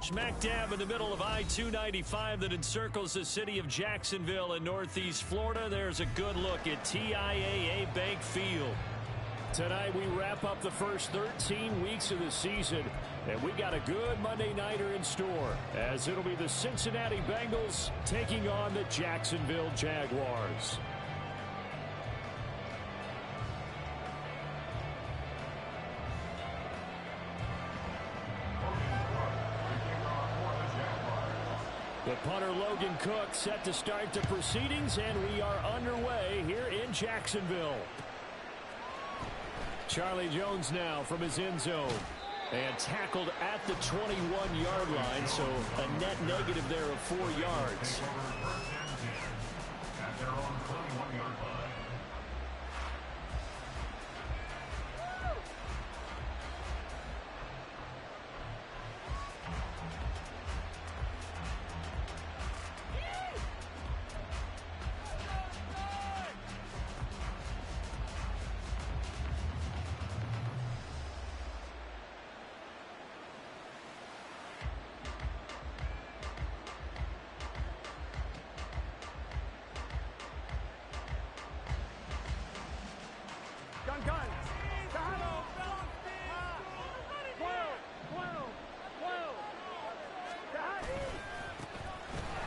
Smack dab in the middle of I-295 that encircles the city of Jacksonville in Northeast Florida. There's a good look at TIAA Bank Field. Tonight we wrap up the first 13 weeks of the season, and we got a good Monday nighter in store, as it'll be the Cincinnati Bengals taking on the Jacksonville Jaguars. The punter Logan Cook set to start the proceedings, and we are underway here in Jacksonville. Charlie Jones now from his end zone, and tackled at the 21-yard line, so a net negative there of 4 yards. At their own 21-yard line.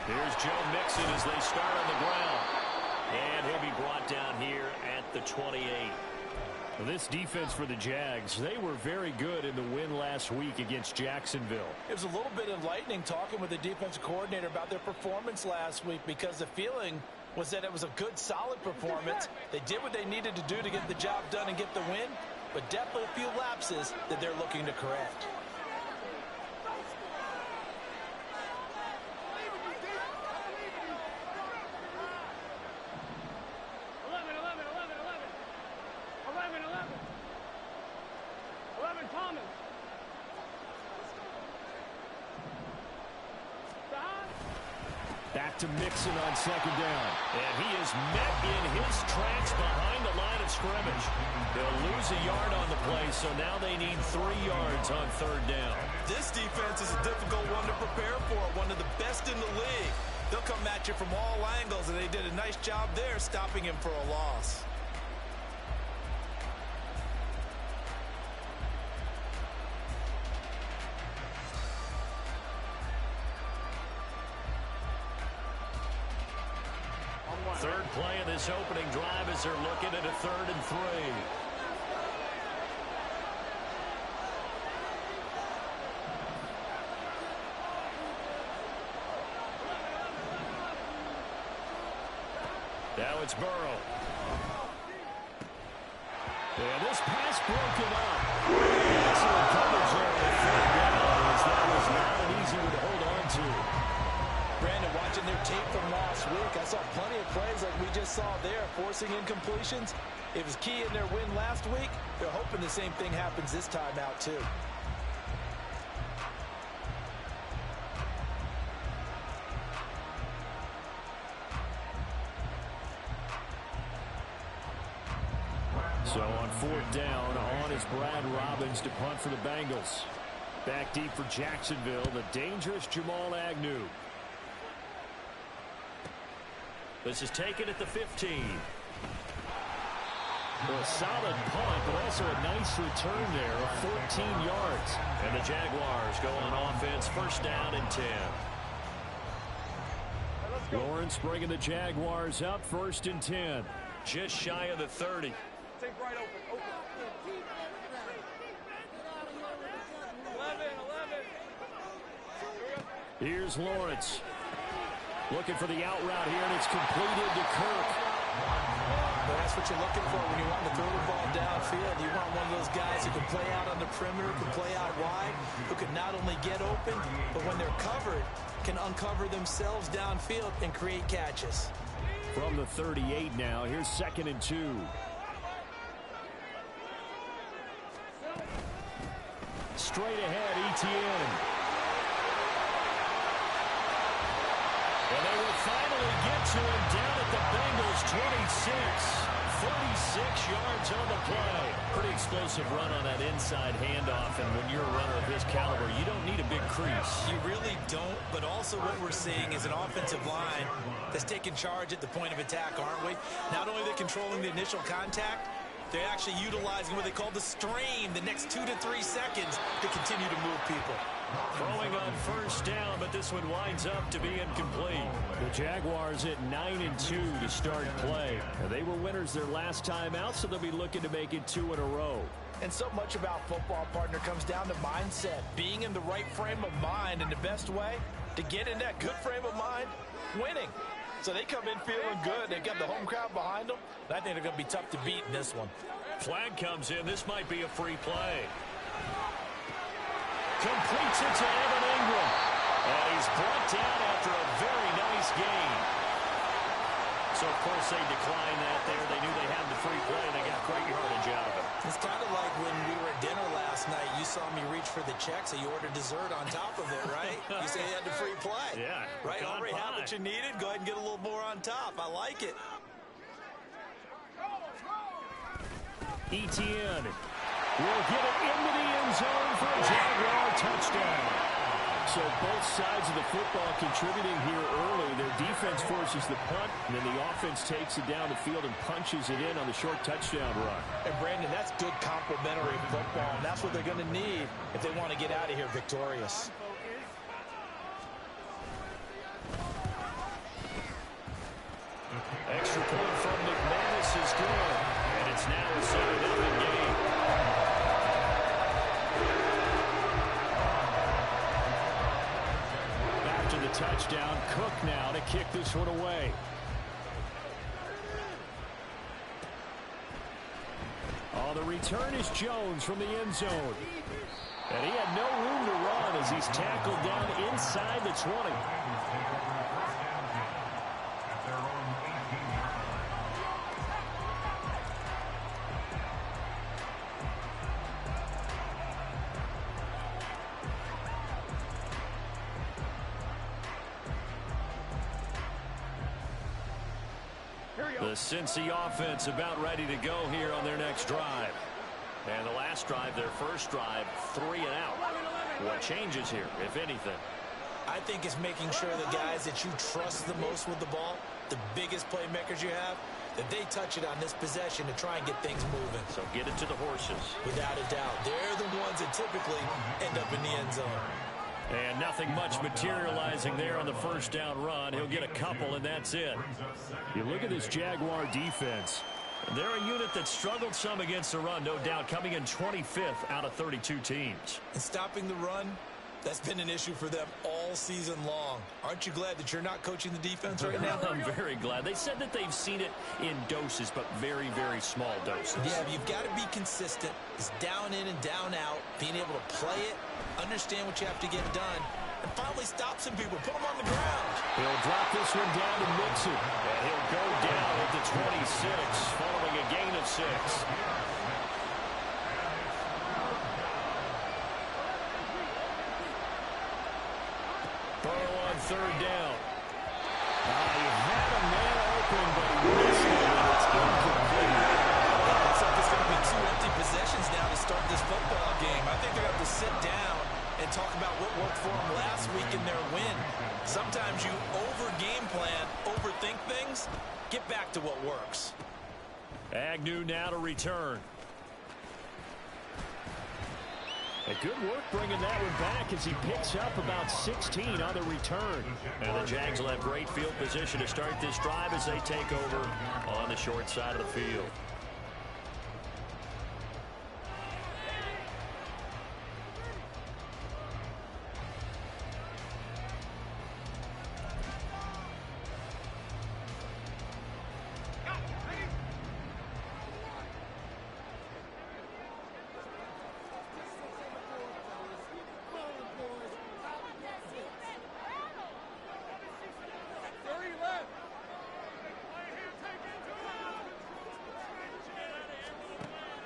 Here's Joe Mixon as they start on the ground. And he'll be brought down here at the 28. Well, this defense for the Jags, they were very good in the win last week against Jacksonville. It was a little bit enlightening talking with the defensive coordinator about their performance last week, because the feeling was that it was a good, solid performance. They did what they needed to do to get the job done and get the win, but definitely a few lapses that they're looking to correct. Back to Mixon on second down. And he is met in his tracks behind the line of scrimmage. They'll lose a yard on the play, so now they need 3 yards on third down. This defense is a difficult one to prepare for, one of the best in the league. They'll come at you from all angles, and they did a nice job there stopping him for a loss. Third play of this opening drive as they're looking at a 3rd and 3. Now it's Burrow. And this pass broken up. Excellent coverage there on 3rd down, as that was not an easy one to hold on to. Brandon, watching their tape from last week, I saw plenty of plays like we just saw there, forcing incompletions. It was key in their win last week. They're hoping the same thing happens this time out, too. So on 4th down, on is Brad Robbins to punt for the Bengals. Back deep for Jacksonville, the dangerous Jamal Agnew. This is taken at the 15. Well, a solid punt, but also a nice return there of 14 yards. And the Jaguars go on offense, 1st down and 10. Lawrence bringing the Jaguars up, 1st and 10. Just shy of the 30. Take right open. 11. Here's Lawrence. Looking for the out route here, and it's completed to Kirk. Well, that's what you're looking for when you want to throw the ball downfield. You want one of those guys who can play out on the perimeter, can play out wide, who can not only get open, but when they're covered, can uncover themselves downfield and create catches. From the 38 now, here's 2nd and 2. Straight ahead, Etienne. And they will finally get to him down at the Bengals 26. 36 yards on the play. Pretty explosive run on that inside handoff, and when you're a runner of his caliber, you don't need a big crease. You really don't, but also what we're seeing is an offensive line that's taking charge at the point of attack, aren't we? Not only are they controlling the initial contact, they're actually utilizing what they call the stream, the next 2 to 3 seconds, to continue to move people. Throwing on first down, but this one winds up to be incomplete. The Jaguars at 9-2 to start play. They were winners their last time out, so they'll be looking to make it 2 in a row. And so much about football, partner, comes down to mindset. Being in the right frame of mind, and the best way to get in that good frame of mind, winning. So they come in feeling good. They've got the home crowd behind them. And I think they're going to be tough to beat in this one. Flag comes in. This might be a free play. Completes it to Evan Ingram. And he's brought down after a very nice gain. So, of course, they declined that there. They knew they had the free play, and they got great yardage out of it. It's kind of like when we were at dinner last night. You saw me reach for the check, so you ordered dessert on top of it, right? You say you had the free play. Yeah. Right? Already had what you needed. Go ahead and get a little more on top. I like it. Etienne will get it into the end zone for a Jaguar touchdown. So both sides of the football contributing here early. Their defense forces the punt, and then the offense takes it down the field and punches it in on the short touchdown run. And, Brandon, that's good complementary football, and that's what they're going to need if they want to get out of here victorious. Extra point from McManus is good, and it's now a 7-0 game. After the touchdown, Cook now to kick this one away. On the return is Jones from the end zone. And he had no room to run as he's tackled down inside the 20. The Cincy offense about ready to go here on their next drive. And the last drive, their first drive, 3 and out. What changes here, if anything? I think it's making sure the guys that you trust the most with the ball, the biggest playmakers you have, that they touch it on this possession to try and get things moving. So get it to the horses. Without a doubt. They're the ones that typically end up in the end zone. And nothing much materializing there on the first down run. He'll get a couple, and that's it. You look at this Jaguar defense. They're a unit that struggled some against the run, no doubt, coming in 25th out of 32 teams. And stopping the run, that's been an issue for them all season long. Aren't you glad that you're not coaching the defense right now? I'm very glad. They said that they've seen it in doses, but very, very small doses. Yeah, you've got to be consistent. It's down in and down out, being able to play it, understand what you have to get done, and finally stop some people, put them on the ground. He'll drop this one down and mix it. And he'll go down at the 26, following a gain of 6. Burrow on third down. He had a man open, but he missed it, and it's incomplete. Looks like it's going to be 2 empty possessions now to start this football game. I think they're going to have to sit down and talk about what worked for them last week in their win. Sometimes you over-game plan, overthink things. Get back to what works. Agnew now to return. A good work bringing that one back as he picks up about 16 on the return. And the Jags will have great field position to start this drive as they take over on the short side of the field.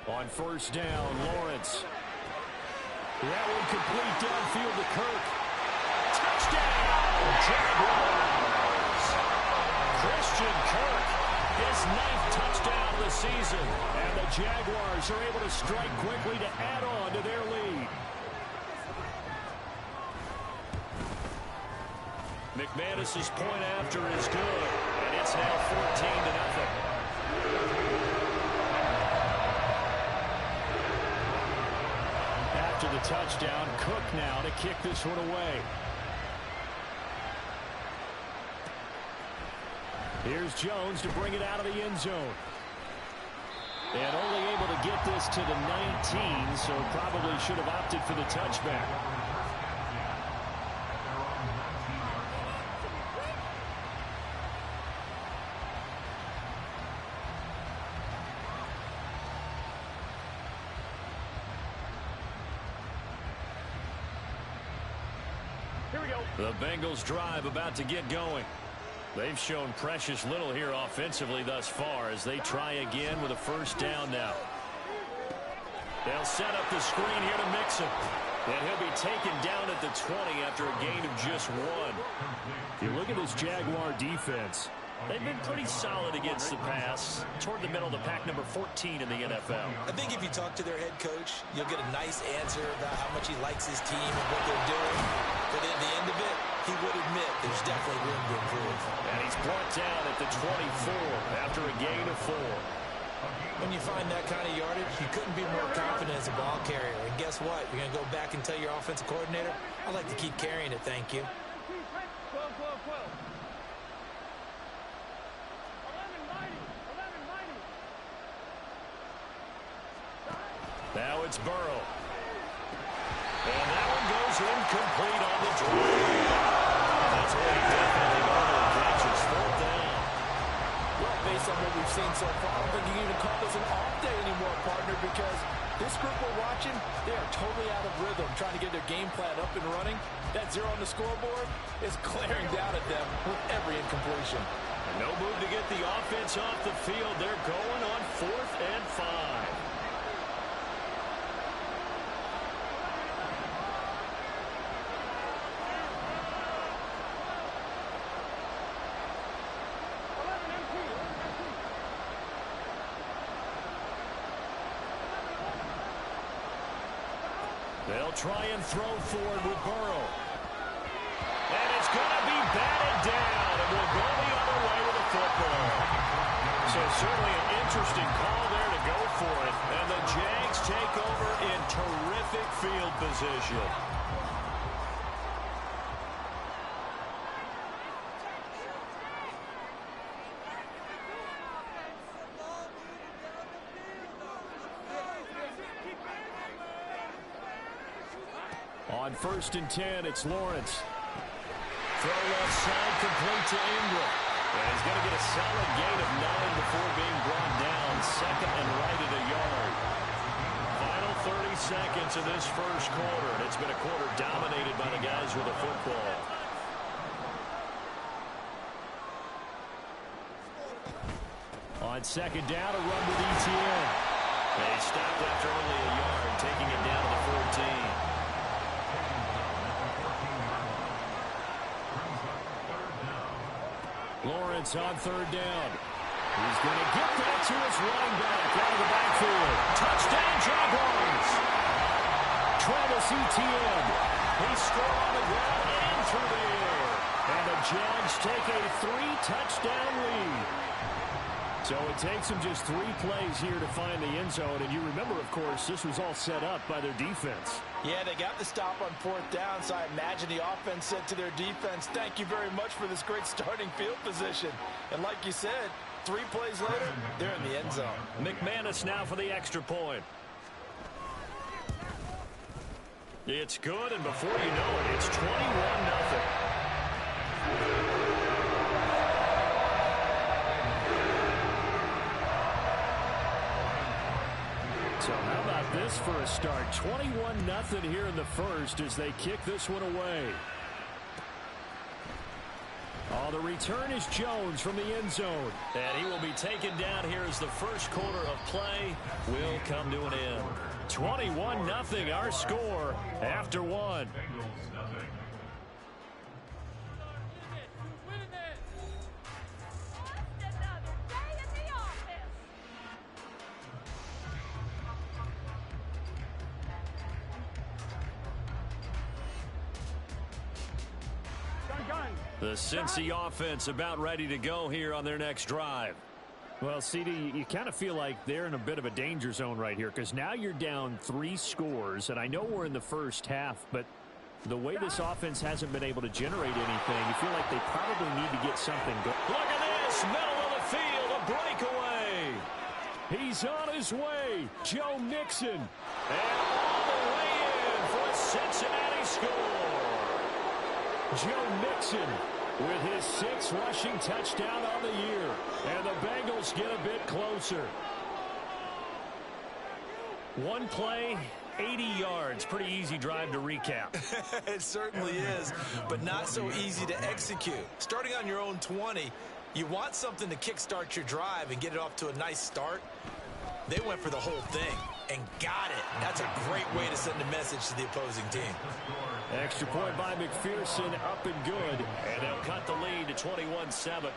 On first down, Lawrence. That one complete downfield to Kirk. Touchdown, Jaguars! Christian Kirk, his 9th touchdown of the season. And the Jaguars are able to strike quickly to add on to their lead. McManus's point after is good, and it's now 14-0. After the touchdown, Cook now to kick this one away. Here's Jones to bring it out of the end zone. And only able to get this to the 19, so probably should have opted for the touchback. Here we go. The Bengals drive about to get going. They've shown precious little here offensively thus far as they try again with a first down now. They'll set up the screen here to Mixon. And he'll be taken down at the 20 after a gain of just 1. You look at this Jaguar defense. They've been pretty solid against the pass. Toward the middle of the pack, number 14 in the NFL. I think if you talk to their head coach, you'll get a nice answer about how much he likes his team and what they're doing. But at the end of it, he would admit there's definitely room to improve. And he's brought down at the 24 after a gain of 4. When you find that kind of yardage, you couldn't be more confident as a ball carrier. And guess what? You're going to go back and tell your offensive coordinator, I'd like to keep carrying it, thank you. 12, 12, 12. 11, 90. Now it's Burrow. And that one goes incomplete on the drive. That's where he definitely got it. Catches 4th down. Well, based on what we've seen so far, I don't think you can even call this an off day anymore, partner, because this group we're watching, they are totally out of rhythm, trying to get their game plan up and running. That 0 on the scoreboard is glaring down at them with every incompletion. No move to get the offense off the field. They're going on 4th and 5. They'll try and throw forward with Burrow. And it's going to be batted down, and we'll go the other way with the football. So certainly an interesting call there to go for it. And the Jags take over in terrific field position. On 1st and 10, it's Lawrence. Throw left side, complete to Ingram. And he's going to get a solid gain of 9 before being brought down. 2nd and right at a yard. Final 30 seconds of this first quarter. And it's been a quarter dominated by the guys with the football. On 2nd down, a run with ETN. They stopped after only a yard, taking it down to the 14. Lawrence on 3rd down. He's going to get that to his running back out of the backfield. Touchdown, Jaguars. Travis Etienne. He scored on the ground and through the air. And the Jags take a 3-touchdown lead. So it takes them just 3 plays here to find the end zone. And you remember, of course, this was all set up by their defense. Yeah, they got the stop on 4th down, so I imagine the offense said to their defense, thank you very much for this great starting field position. And like you said, 3 plays later, they're in the end zone. McManus now for the extra point. It's good, and before you know it, it's 21-0. So how about this for a start? 21-0 here in the first as they kick this one away. Oh, the return is Jones from the end zone. And he will be taken down here as the first quarter of play will come to an end. 21-0 our score after 1. Gun. The Cincy offense about ready to go here on their next drive. Well, CD, you kind of feel like they're in a bit of a danger zone right here because now you're down 3 scores, and I know we're in the first half, but the way this offense hasn't been able to generate anything, you feel like they probably need to get something going. Look at this, middle of the field, a breakaway. He's on his way, Joe Mixon. And all the way in for a Cincinnati score. Joe Mixon with his 6th rushing touchdown on the year. And the Bengals get a bit closer. One play, 80 yards. Pretty easy drive to recap. It certainly is, but not so easy to execute. Starting on your own 20, you want something to kickstart your drive and get it off to a nice start. They went for the whole thing and got it. That's a great way to send a message to the opposing team. Extra point by McPherson, up and good. And they'll cut the lead to 21-7.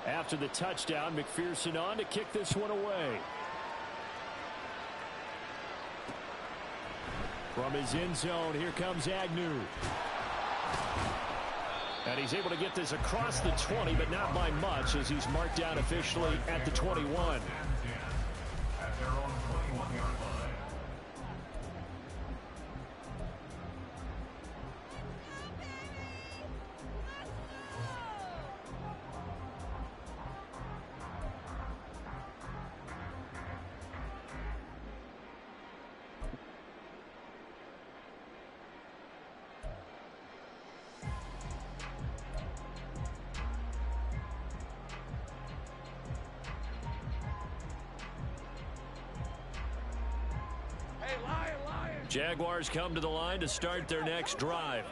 After the touchdown, McPherson on to kick this one away. From his end zone, here comes Agnew. And he's able to get this across the 20, but not by much, as he's marked down officially at the 21. Jaguars come to the line to start their next drive.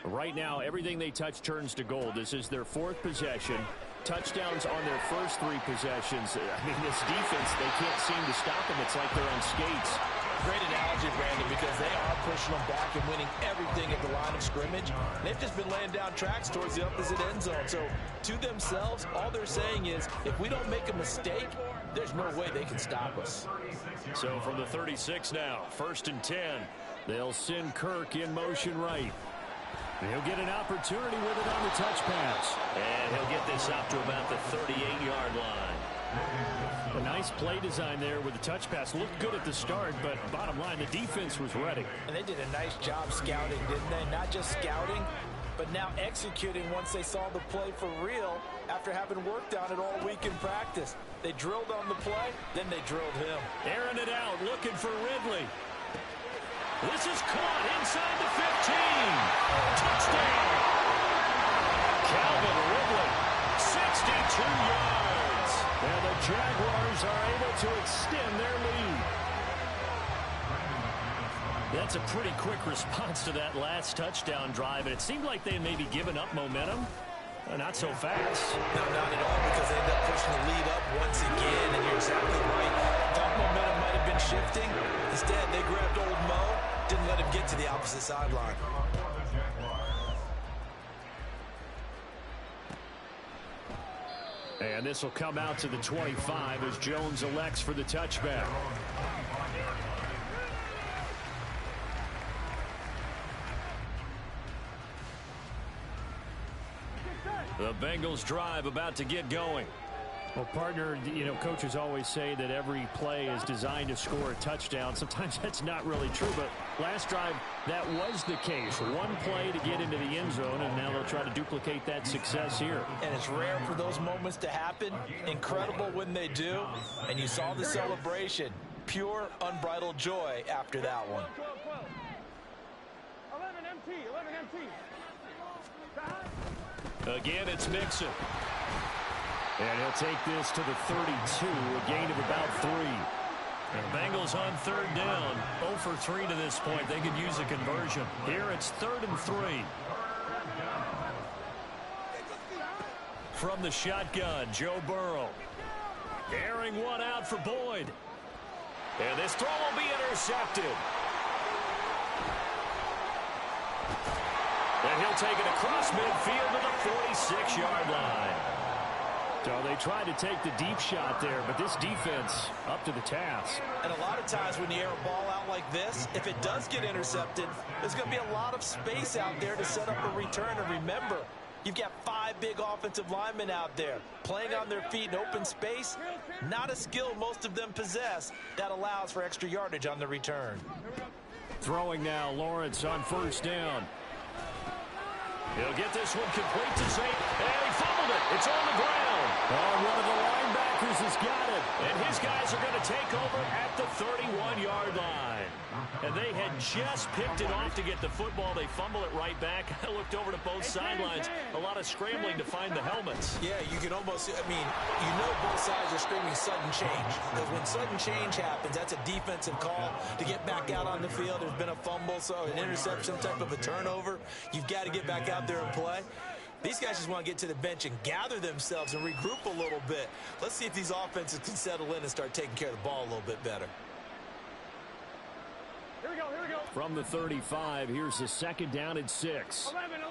Right now, everything they touch turns to gold. This is their 4th possession. Touchdowns on their first 3 possessions. I mean, this defense, they can't seem to stop them. It's like they're on skates. Great analogy, Brandon, because they are pushing them back and winning everything at the line of scrimmage. They've just been laying down tracks towards the opposite end zone. So, to themselves, all they're saying is, if we don't make a mistake, there's no way they can stop us. So, from the 36 now, 1st and 10. They'll send Kirk in motion right. He'll get an opportunity with it on the touch pass. And he'll get this out to about the 38-yard line. A nice play design there with the touch pass. Looked good at the start, but bottom line, the defense was ready. And they did a nice job scouting, didn't they? Not just scouting, but now executing once they saw the play for real after having worked on it all week in practice. They drilled on the play, then they drilled him. Airing it out, looking for Ridley. This is caught inside the 15. Touchdown. Calvin Ridley, 62 yards. And the Jaguars are able to extend their lead. That's a pretty quick response to that last touchdown drive, and it seemed like they had maybe given up momentum. Not so fast. No, not at all, because they end up pushing the lead up once again, and you're exactly right. Thought momentum might have been shifting. Instead, they grabbed old Mo, didn't let him get to the opposite sideline. And this will come out to the 25 as Jones elects for the touchback. The Bengals drive about to get going. Well, partner, you know, coaches always say that every play is designed to score a touchdown. Sometimes that's not really true, but last drive, that was the case. One play to get into the end zone, and now they'll try to duplicate that success here. And it's rare for those moments to happen. Incredible when they do. And you saw the celebration. Pure, unbridled joy after that one. 11 MT, 11 MT. Again, it's Mixon. And he'll take this to the 32, a gain of about 3. The Bengals on 3rd down. 0 for 3 to this point. They could use a conversion. Here it's 3rd and 3. From the shotgun, Joe Burrow. Airing one out for Boyd. And this throw will be intercepted. And he'll take it across midfield to the 46-yard line. So they tried to take the deep shot there, but this defense up to the task. And a lot of times when you air a ball out like this, if it does get intercepted, there's going to be a lot of space out there to set up a return. And remember, you've got 5 big offensive linemen out there playing on their feet in open space. Not a skill most of them possess that allows for extra yardage on the return. Throwing now, Lawrence on first down. He'll get this one complete to Zay, and he fumbled it. It's on the ground. Oh, one of the linebackers has got it. And his guys are going to take over at the 31-yard line. And they had just picked it off to get the football. They fumble it right back. I looked over to both sidelines. A lot of scrambling to find the helmets. Yeah, you can almost, you know both sides are screaming sudden change. Because when sudden change happens, that's a defensive call to get back out on the field. There's been a fumble, so an interception, type of a turnover. You've got to get back out there and play. These guys just want to get to the bench and gather themselves and regroup a little bit. Let's see if these offenses can settle in and start taking care of the ball a little bit better. Here we go, here we go. From the 35, here's the second down and 6. 11.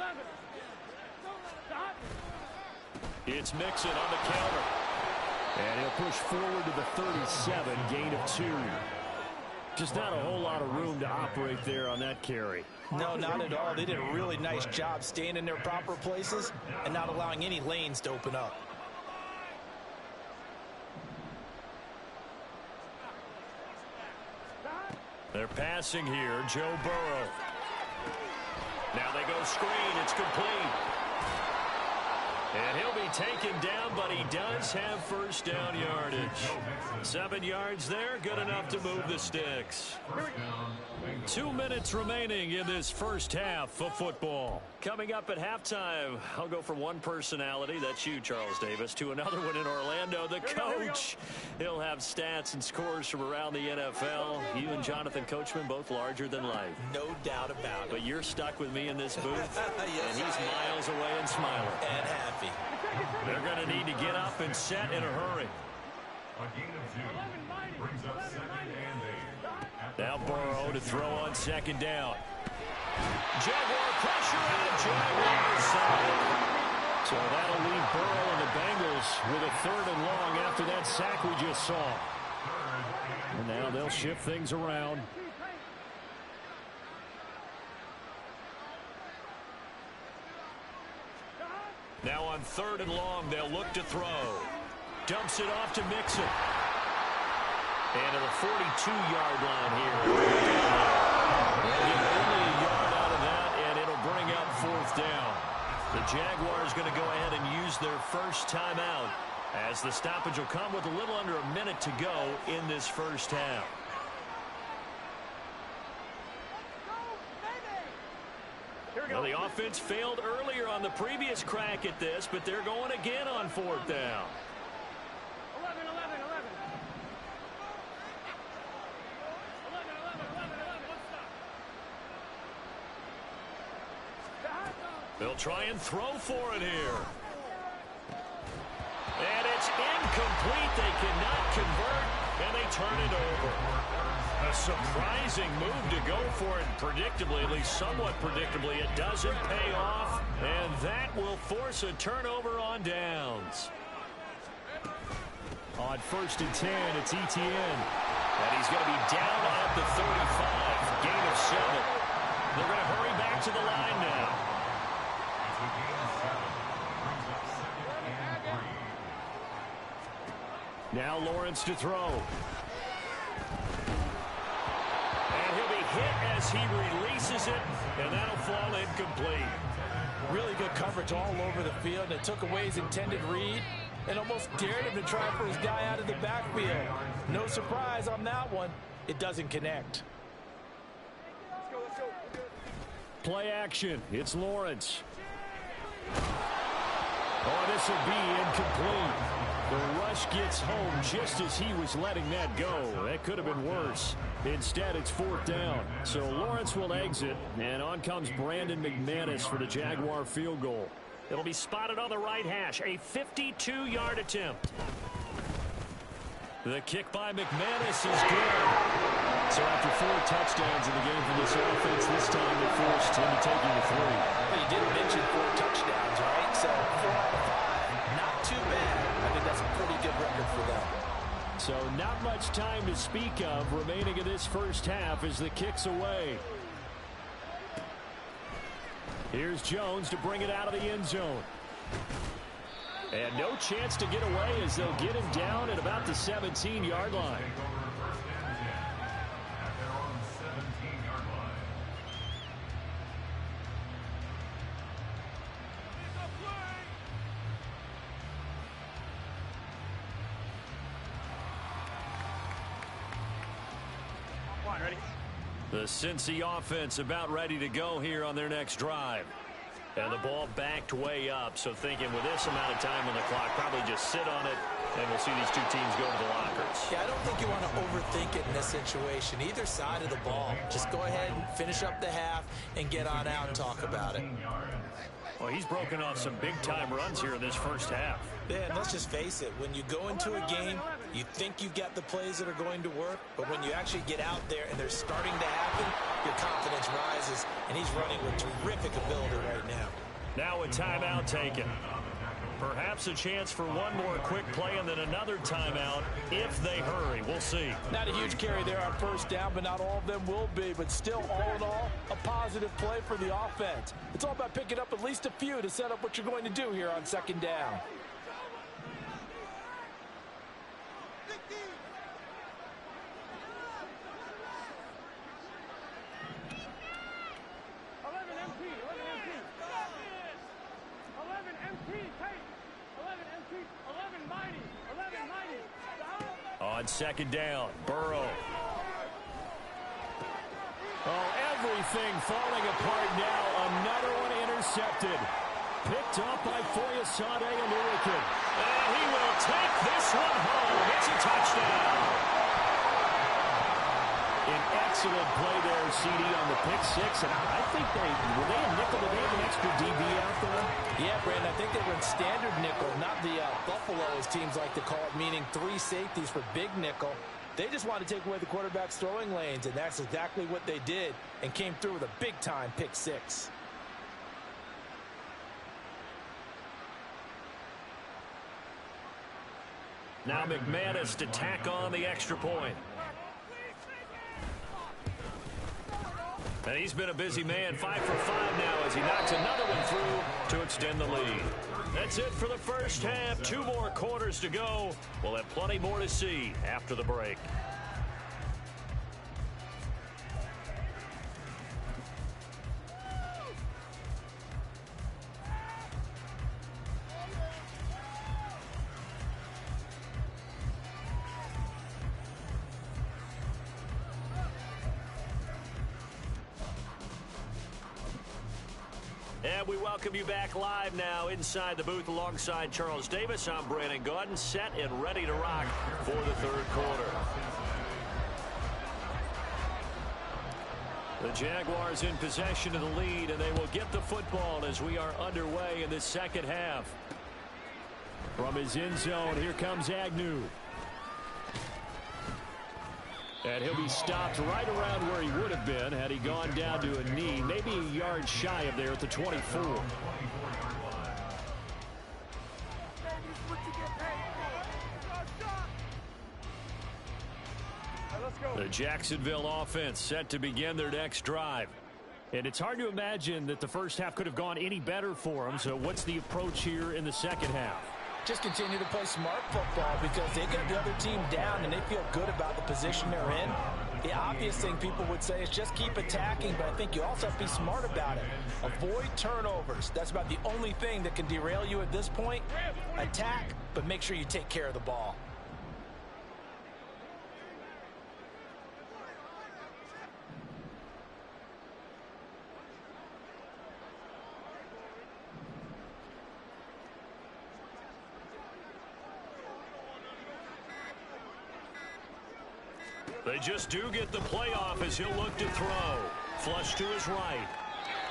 Stop. It's Mixon on the counter. And he'll push forward to the 37, gain of 2. Just not a whole lot of room to operate there on that carry. No, not at all. They did a really nice job staying in their proper places and not allowing any lanes to open up. They're passing here, Joe Burrow. Now they go screen. It's complete. And he'll be taken down, but he does have first down yardage. 7 yards there, good enough to move the sticks. 2 minutes remaining in this first half of football. Coming up at halftime, I'll go from one personality, that's you, Charles Davis, to another one in Orlando, the coach. He'll have stats and scores from around the NFL. You and Jonathan Coachman, both larger than life. No doubt about it. But you're stuck with me in this booth, Yes, and he's miles away and smiling. And happy. They're going to need to get up and set in a hurry. A gain of 2 brings up 2nd and 8. Now Burrow to throw on second down. Jaguar pressure on the Jaguars side. So that'll leave Burrow and the Bengals with a 3rd and long after that sack we just saw. And now they'll shift things around. Now on 3rd and long, they'll look to throw. Dumps it off to Mixon. And to the 42-yard line here. Get only a yard out of that, and it'll bring up 4th down. The Jaguars going to go ahead and use their first timeout, as the stoppage will come with a little under a minute to go in this first half. Well, the offense failed earlier on the previous crack at this, but they're going again on 4th down. 11. They'll try and throw for it here. And it's incomplete. They cannot convert, and they turn it over. A surprising move to go for it. Predictably, at least somewhat predictably, it doesn't pay off, and that will force a turnover on downs. On 1st and 10, it's Etienne. And he's going to be down at the 35. Gain of 7. They're going to hurry back to the line now. Now Lawrence to throw. And he'll be hit as he releases it, and that'll fall incomplete. Really good coverage all over the field, and it took away his intended read and almost dared him to try for his guy out of the backfield. No surprise on that one. It doesn't connect. Play action. It's Lawrence. Oh, this will be incomplete. The rush gets home just as he was letting that go. That could have been worse. Instead, it's 4th down. So Lawrence will exit, and on comes Brandon McManus for the Jaguar field goal. It'll be spotted on the right hash. A 52-yard attempt. The kick by McManus is good. So after 4 touchdowns in the game for this offense, this time they forced him to taking the 3. Well, you did mention 4 touchdowns, right? So 4 out of 5, not too bad. record for them. So not much time to speak of remaining in this first half as the kick's away. Here's Jones to bring it out of the end zone. And no chance to get away as they'll get him down at about the 17-yard line. The Cincy offense about ready to go here on their next drive. And the ball backed way up, so thinking with this amount of time on the clock, probably just sit on it, and we'll see these two teams go to the lockers. Yeah, I don't think you want to overthink it in this situation. Either side of the ball. Just go ahead and finish up the half and get on out and talk about it. Well, he's broken off some big-time runs here in this first half. Yeah, and let's just face it. When you go into a game, you think you've got the plays that are going to work, but when you actually get out there and they're starting to happen, your confidence rises, and he's running with terrific ability right now. Now a timeout taken. Perhaps a chance for one more quick play and then another timeout if they hurry. We'll see. Not a huge carry there on first down, but not all of them will be. But still, all in all, a positive play for the offense. It's all about picking up at least a few to set up what you're going to do here on second down. On second down, Burrow. Oh, everything falling apart now. Another one intercepted. Picked off by Foyesade Oluokun. And he will take this one home. It's a touchdown. An excellent play there, CD, on the pick six. And I think were they a nickel? Did they have an extra DB out there? Yeah, Brandon, I think they were in standard nickel, not the Buffalo, as teams like to call it, meaning three safeties for big nickel. They just want to take away the quarterback's throwing lanes, and that's exactly what they did and came through with a big-time pick six. Now McManus to tack on the extra point. And he's been a busy man, 5 for 5 now as he knocks another one through to extend the lead. That's it for the first half. 2 more quarters to go. We'll have plenty more to see after the break. And we welcome you back live now inside the booth alongside Charles Davis. I'm Brandon Gaudin, set and ready to rock for the third quarter. The Jaguars in possession of the lead, and they will get the football as we are underway in the second half. From his end zone, here comes Agnew. And he'll be stopped right around where he would have been had he gone down to a knee, maybe a yard shy of there at the 24. The Jacksonville offense set to begin their next drive. And it's hard to imagine that the first half could have gone any better for them. So what's the approach here in the second half? Just continue to play smart football because they get the other team down and they feel good about the position they're in. The obvious thing people would say is just keep attacking, but I think you also have to be smart about it. Avoid turnovers. That's about the only thing that can derail you at this point. Attack, but make sure you take care of the ball. They just do get the playoff as he'll look to throw. Flush to his right.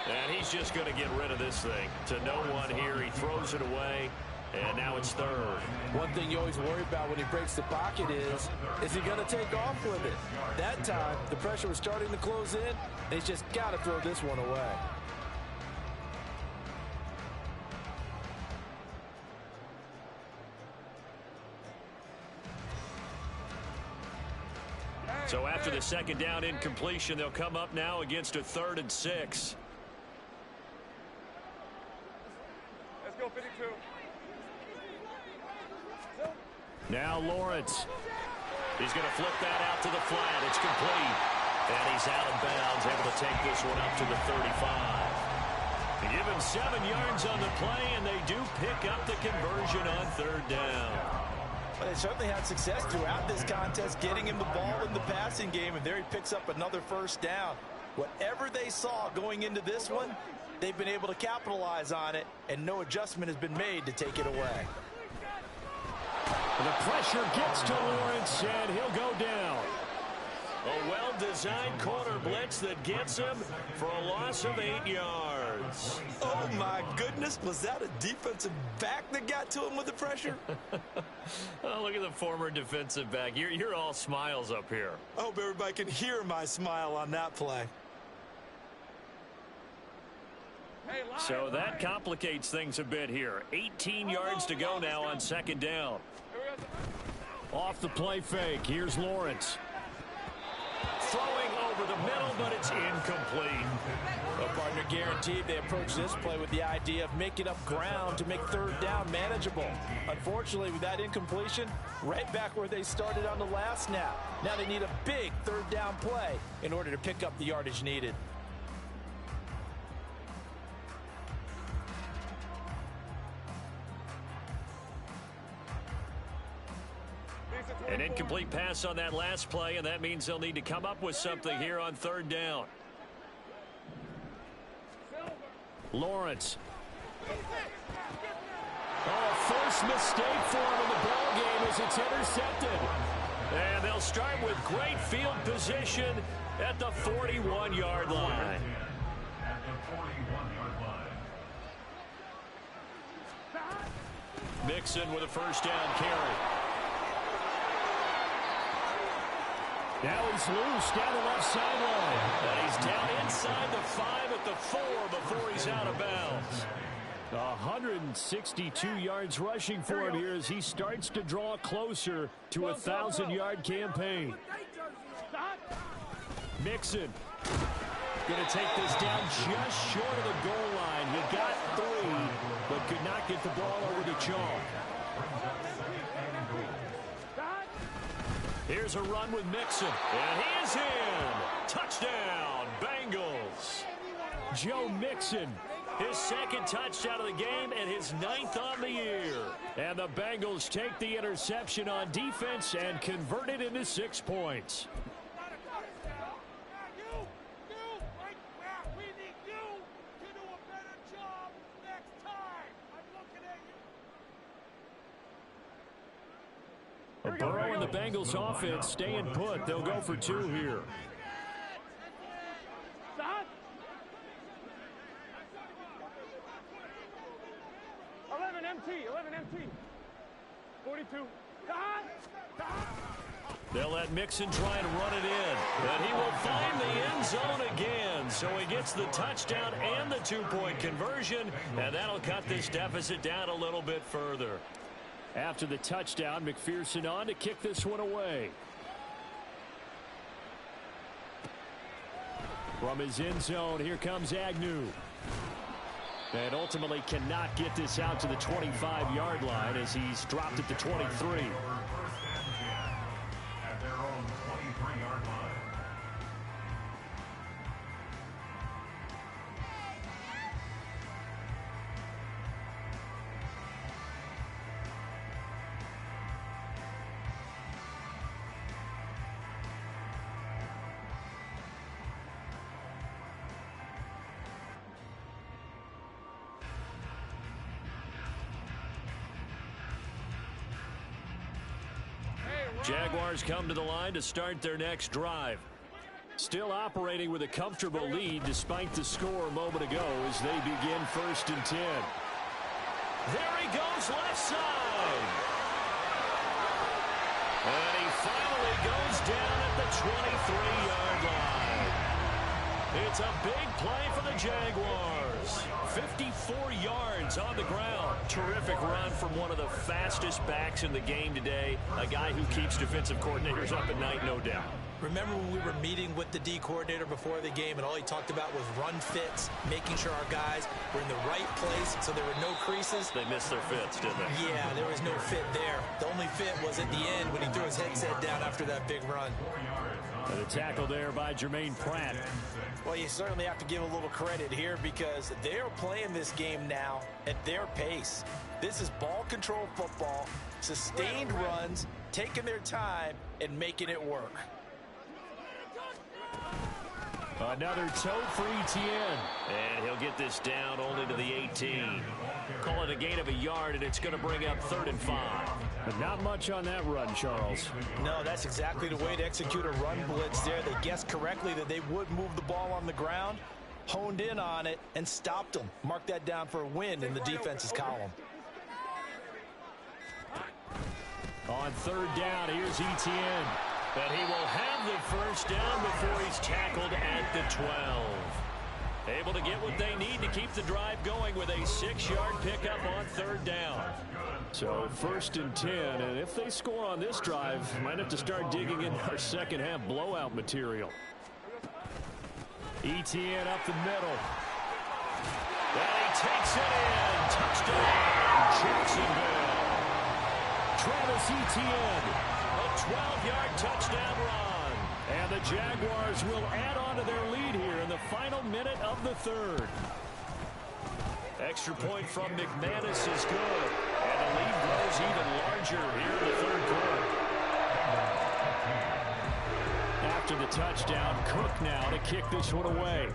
And he's just going to get rid of this thing. To no one here. He throws it away. And now it's third. One thing you always worry about when he breaks the pocket is he going to take off with it? That time, the pressure was starting to close in. He's just got to throw this one away. So after the second down incompletion, they'll come up now against a 3rd and 6. Let's go 52. Now Lawrence. He's going to flip that out to the flat. It's complete. And he's out of bounds, able to take this one up to the 35. They give him 7 yards on the play, and they do pick up the conversion on 3rd down. Well, they certainly had success throughout this contest, getting him the ball in the passing game, and there he picks up another 1st down. Whatever they saw going into this one, they've been able to capitalize on it, and no adjustment has been made to take it away. The pressure gets to Lawrence, and he'll go down. A well-designed corner blitz that gets him for a loss of 8 yards. Oh, my goodness. Was that a defensive back that got to him with the pressure? Oh, look at the former defensive back. You're all smiles up here. I hope everybody can hear my smile on that play. So that complicates things a bit here. 18 yards to go now on 2nd down. Off the play fake. Here's Lawrence. Throwing over the middle, but it's incomplete. Well, partner, guaranteed they approach this play with the idea of making up ground to make 3rd down manageable. Unfortunately, with that incompletion, right back where they started on the last snap. Now they need a big 3rd down play in order to pick up the yardage needed. An incomplete pass on that last play, and that means they'll need to come up with something here on 3rd down. Lawrence. Oh, first mistake for him in the ball game as it's intercepted. And they'll start with great field position at the 41-yard line. At the 41-yard line. Mixon with a 1st down carry. Now he's loose down the left sideline. And he's down inside the 5 at the 4 before he's out of bounds. 162 yards rushing for him here as he starts to draw closer to a 1,000-yard campaign. Mixon going to take this down just short of the goal line. He got 3, but could not get the ball over to Chalk. Here's a run with Mixon, and he is in. Touchdown, Bengals. Joe Mixon, his 2nd touchdown of the game and his 9th on the year. And the Bengals take the interception on defense and convert it into 6 points. Burrow and the Bengals offense staying put. They'll go for 2 here. Stop. 11 MT. 42. They'll let Mixon try and run it in. And he will find the end zone again. So he gets the touchdown and the 2-point conversion. And that'll cut this deficit down a little bit further. After the touchdown, McPherson on to kick this one away. From his end zone, here comes Agnew. And ultimately cannot get this out to the 25-yard line as he's dropped at the 23. At their own 23-yard line. Jaguars come to the line to start their next drive. Still operating with a comfortable lead despite the score a moment ago as they begin 1st and 10. There he goes left side. And he finally goes down at the 23-yard line. It's a big play for the Jaguars. 54 yards on the ground. Terrific run from one of the fastest backs in the game today. A guy who keeps defensive coordinators up at night, no doubt. Remember when we were meeting with the D coordinator before the game and all he talked about was run fits, making sure our guys were in the right place so there were no creases? They missed their fits, didn't they? Yeah, there was no fit there. The only fit was at the end when he threw his headset down after that big run. And the tackle there by Jermaine Pratt. Well, you certainly have to give a little credit here because they're playing this game now at their pace. This is ball control football, sustained runs, taking their time, and making it work. Another toe for Etienne. And he'll get this down only to the 18. Call it a gain of a yard, and it's going to bring up 3rd and 5. But not much on that run, Charles. No, that's exactly the way to execute a run blitz there. They guessed correctly that they would move the ball on the ground, honed in on it, and stopped them. Mark that down for a win in the defense's column. On 3rd down, here's Etienne. But he will have the first down before he's tackled at the 12. Able to get what they need to keep the drive going with a 6-yard pickup on 3rd down. So 1st and 10, and if they score on this drive, might have to start digging into our second half blowout material. Etienne up the middle. And he takes it in. Touchdown, Jacksonville. Travis Etienne. A 12-yard touchdown run. And the Jaguars will add on to their lead here in the final minute of the 3rd. Extra point from McManus is good. And the lead grows even larger here in the 3rd quarter. After the touchdown, Cook now to kick this one away.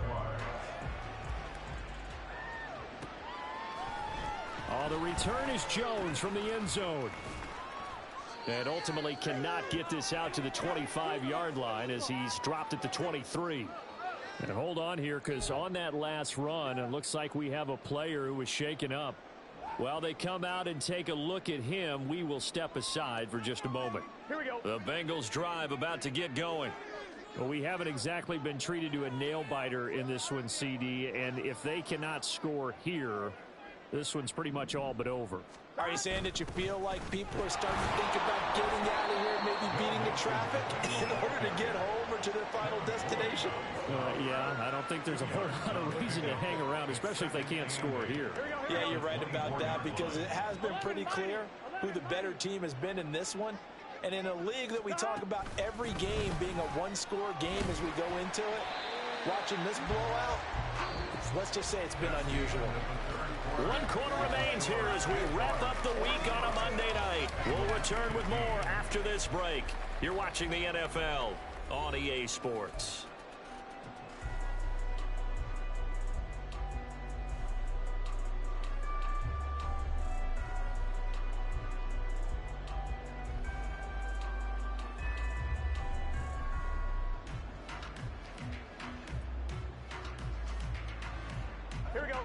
Oh, the return is Jones from the end zone. And ultimately cannot get this out to the 25-yard line as he's dropped at the 23. And hold on here, because on that last run, it looks like we have a player who was shaken up. While they come out and take a look at him, we will step aside for just a moment. Here we go. The Bengals drive about to get going. Well, we haven't exactly been treated to a nail-biter in this one, CD, and if they cannot score here, this one's pretty much all but over. Are you saying that you feel like people are starting to think about getting out of here, maybe beating the traffic in order to get home or to their final destination? Yeah, I don't think there's a whole lot of reason to hang around, especially if they can't score here. Yeah, you're right about that because it has been pretty clear who the better team has been in this one. And in a league that we talk about every game being a one-score game as we go into it, watching this blowout, let's just say it's been unusual. 1 quarter remains here as we wrap up the week on a Monday night. We'll return with more after this break. You're watching the NFL on EA Sports. Here we go.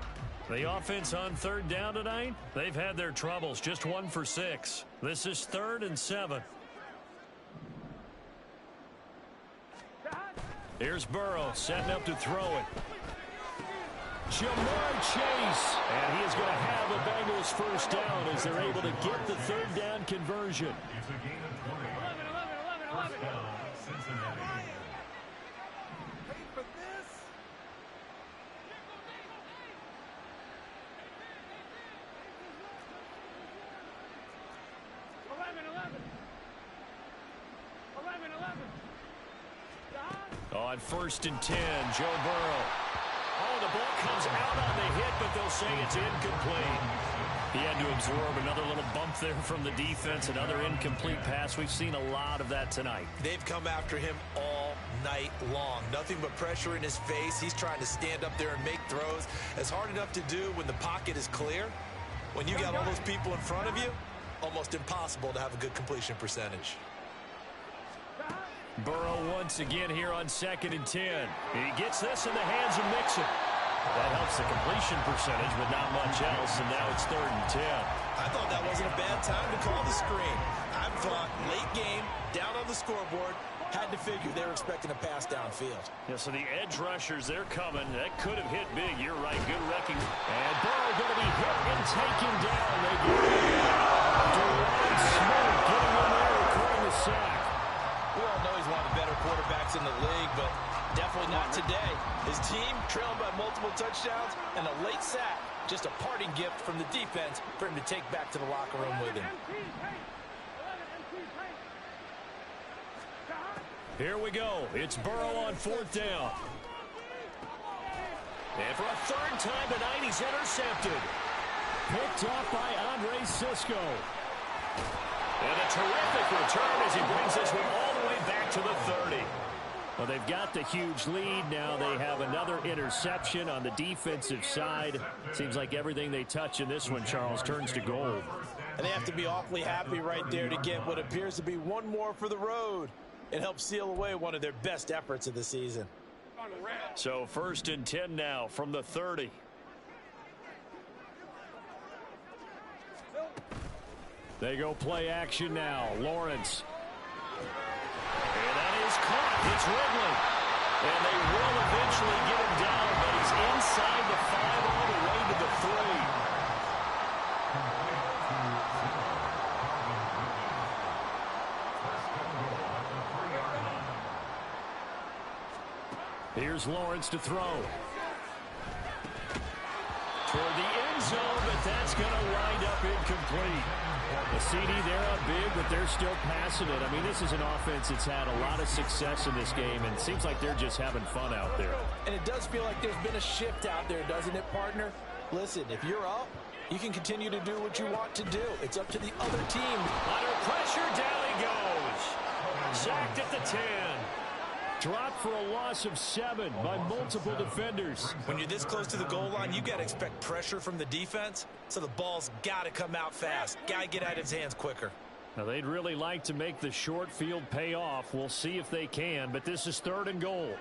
The offense on 3rd down tonight, they've had their troubles. Just 1 for 6. This is 3rd and 7. Here's Burrow setting up to throw it. Jamar Chase. And he is going to have the Bengals first down as they're able to get the 3rd down conversion. It's a gain of 20. 11. First down, Cincinnati. Wait for this. On 1st and 10, Joe Burrow. Oh, the ball comes out on the hit, but they'll say it's incomplete. He had to absorb another little bump there from the defense, another incomplete pass. We've seen a lot of that tonight. They've come after him all night long. Nothing but pressure in his face. He's trying to stand up there and make throws. It's hard enough to do when the pocket is clear. When you got all those people in front of you, almost impossible to have a good completion percentage. Burrow once again here on 2nd and 10. He gets this in the hands of Mixon. That helps the completion percentage, but not much else, and now it's 3rd and 10. I thought that wasn't a bad time to call the screen. I thought late game, down on the scoreboard, Had to figure they were expecting a pass downfield. Yeah, so the edge rushers, they're coming. That could have hit big. You're right. Good wrecking. And Burrow going to be hit and taken down. They get DeWan Smith getting in there, recording the sack. We all know he's one of the better quarterbacks in the league, but definitely not today. His team trailing by multiple touchdowns and a late sack. Just a parting gift from the defense for him to take back to the locker room with him. Here we go. It's Burrow on 4th down. And for a 3rd time tonight, he's intercepted. Picked off by Andre Sisco. And a terrific return as he brings this one all the way back to the 30. Well, they've got the huge lead. Now they have another interception on the defensive side. Seems like everything they touch in this one, Charles, turns to gold. And they have to be awfully happy right there to get what appears to be one more for the road. It helps seal away one of their best efforts of the season. So 1st and 10 now from the 30. They go play action now. Lawrence. And that is caught. It's Ridley. And they will eventually get him down, but he's inside the 5 all the way to the 3. Here's Lawrence to throw. Toward the end zone, but that's going to wind up incomplete. The CD, they're up big, but they're still passing it. I mean, this is an offense that's had a lot of success in this game, and it seems like they're just having fun out there. And it does feel like there's been a shift out there, doesn't it, partner? Listen, if you're up, you can continue to do what you want to do. It's up to the other team. Under pressure, down he goes. Sacked at the 10. Dropped for a loss of 7 by multiple defenders. When you're this close to the goal line, you got to expect pressure from the defense, so the ball's got to come out fast. Got to get out of his hands quicker. Now, they'd really like to make the short field pay off. We'll see if they can, but this is 3rd and goal.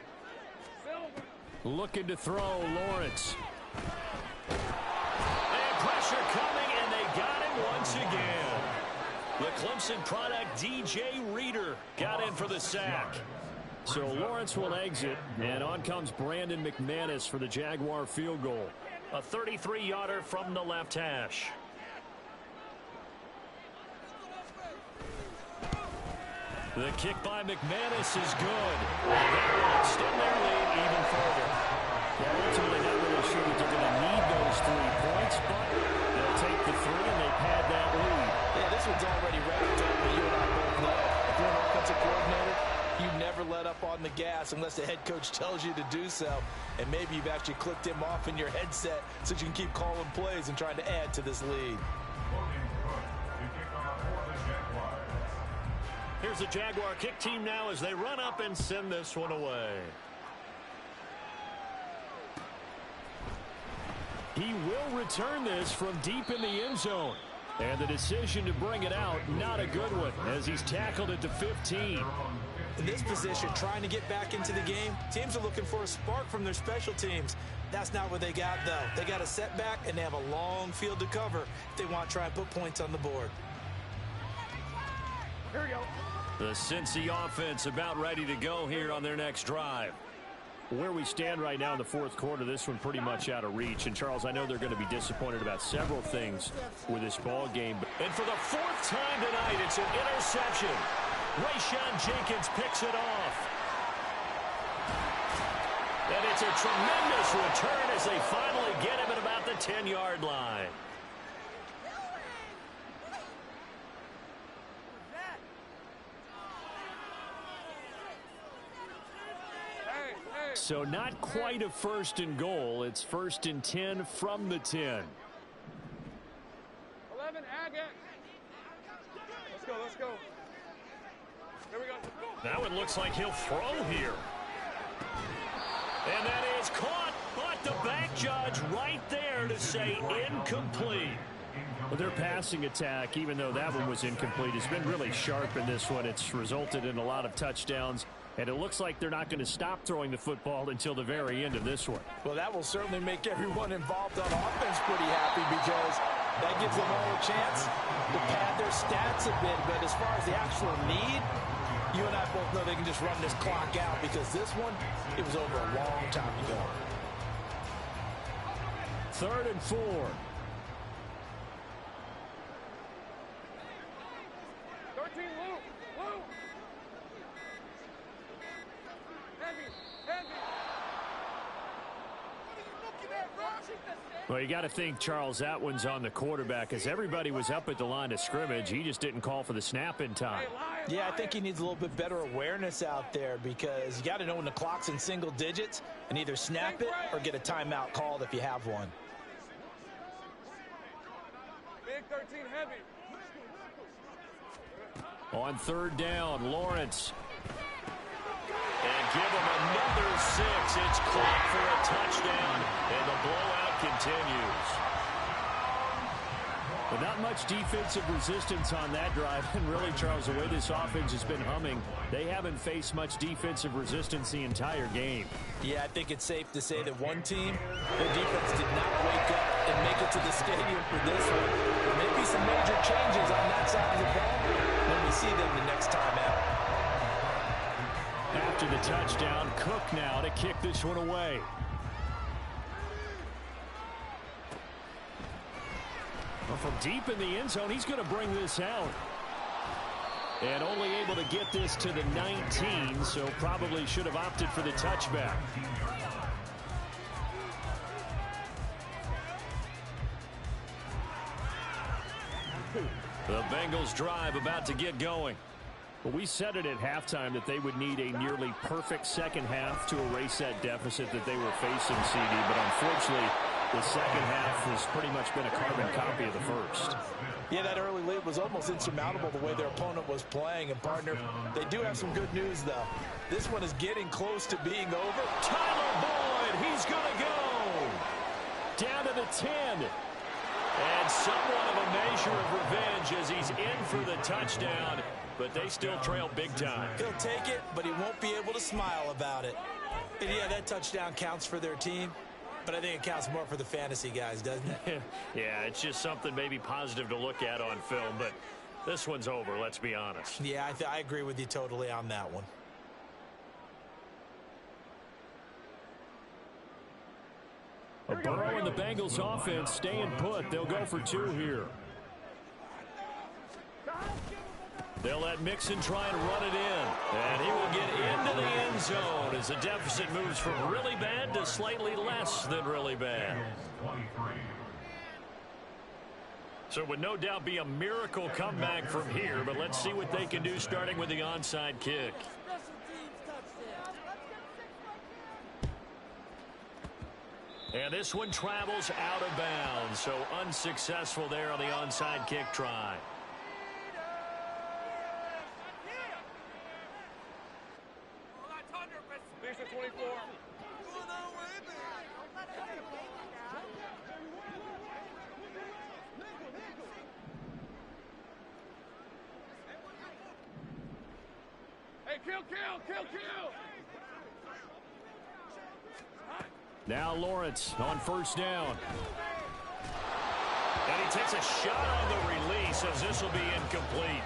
Looking to throw, Lawrence. And pressure coming, and they got him once again. The Clemson product, DJ Reader, got in for the sack. So Lawrence will exit, and on comes Brandon McManus for the Jaguar field goal. A 33-yarder from the left hash. The kick by McManus is good. That will extend their lead even further. Yeah, ultimately not really sure that they're going to need those 3 points, but they'll take the 3 and they've had that lead. Yeah, this one's already wrapped up, but you and I both know. If you're an offensive coordinator, you never let up on the gas unless the head coach tells you to do so. And maybe you've actually clicked him off in your headset so you can keep calling plays and trying to add to this lead. Here's the Jaguar kick team now as they run up and send this one away. He will return this from deep in the end zone. And the decision to bring it out, not a good one, as he's tackled it to 15. In this position, trying to get back into the game, teams are looking for a spark from their special teams. That's not what they got, though. They got a setback, and they have a long field to cover if they want to try and put points on the board. Here we go. The Cincy offense about ready to go here on their next drive. Where we stand right now in the 4th quarter, this one pretty much out of reach. And, Charles, I know they're going to be disappointed about several things with this ball game. And for the 4th time tonight, it's an interception. Rayshon Jenkins picks it off. And it's a tremendous return as they finally get him at about the 10-yard line. So not quite a 1st and goal. It's 1st and 10 from the 10. 11, Agate. Let's go. Here we go. Now it looks like he'll throw here. And that is caught, but the back judge right there to say incomplete. Well, their passing attack, even though that one was incomplete, has been really sharp in this one. It's resulted in a lot of touchdowns. And it looks like they're not going to stop throwing the football until the very end of this one. Well, that will certainly make everyone involved on offense pretty happy because that gives them all a chance to pad their stats a bit. But as far as the actual need, You and I both know they can just run this clock out because this one, it was over a long time ago. 3rd and 4. Well, you got to think, Charles, that one's on the quarterback as everybody was up at the line of scrimmage. He just didn't call for the snap in time. Yeah, I think he needs a little bit better awareness out there because you got to know when the clock's in single digits and either snap it or get a timeout called if you have one. Big 13 heavy. On 3rd down, Lawrence. And give him another 6. It's caught for a touchdown, and the blowout continues. But not much defensive resistance on that drive. And really, Charles, the way this offense has been humming, they haven't faced much defensive resistance the entire game. Yeah, I think it's safe to say that one team, their defense did not wake up and make it to the stadium for this one. There may be some major changes on that side of the ball when we see them the next time out. After the touchdown, Cook now to kick this one away. Well, from deep in the end zone, he's going to bring this out. And only able to get this to the 19, so probably should have opted for the touchback. The Bengals drive about to get going. Well, we said it at halftime that they would need a nearly perfect second half to erase that deficit that they were facing, CD. But unfortunately, the second half has pretty much been a carbon copy of the first. Yeah, that early lead was almost insurmountable the way their opponent was playing. And, partner, they do have some good news, though. This one is getting close to being over. Tyler Boyd, he's going to go. Down to the 10. And somewhat of a measure of revenge as he's in for the touchdown. But they still trail big time. He'll take it, but he won't be able to smile about it. And, yeah, that touchdown counts for their team. But I think it counts more for the fantasy guys, doesn't it? Yeah, it's just something maybe positive to look at on film. But this one's over, let's be honest. Yeah, I agree with you totally on that one. Burrow and the Bengals offense staying put. They'll go for 2 here. They'll let Mixon try and run it in. And he will get into the end zone as the deficit moves from really bad to slightly less than really bad. So it would no doubt be a miracle comeback from here, but let's see what they can do starting with the onside kick. And this one travels out of bounds, so unsuccessful there on the onside kick try. Kill. Now Lawrence on 1st down. And he takes a shot on the release as this will be incomplete.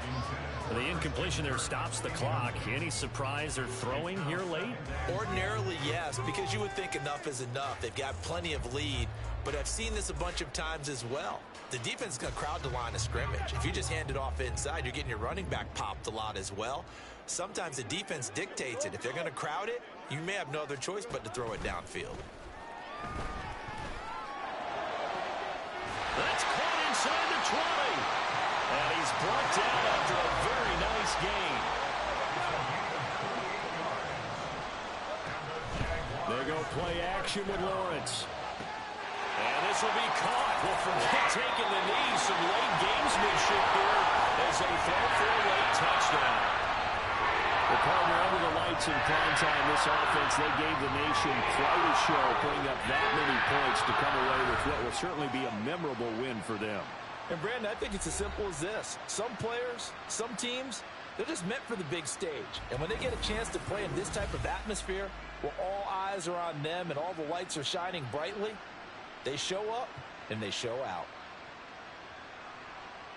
The incompletion there stops the clock. Any surprise they're throwing here late? Ordinarily, yes, because you would think enough is enough. They've got plenty of lead, but I've seen this a bunch of times as well. The defense is going to crowd the line of scrimmage. If you just hand it off inside, you're getting your running back popped a lot as well. Sometimes the defense dictates it. If they're going to crowd it, you may have no other choice but to throw it downfield. That's caught inside the 20. And he's brought down after a very nice gain. They go play action with Lawrence. And this will be caught. Well, forget taking the knee. Some late gamesmanship here as they throw for a late touchdown. The partner under the lights in prime time, this offense, they gave the nation quite a show, putting up that many points to come away with what will certainly be a memorable win for them. And, Brandon, I think it's as simple as this. Some players, some teams, they're just meant for the big stage. And when they get a chance to play in this type of atmosphere where all eyes are on them and all the lights are shining brightly, they show up and they show out.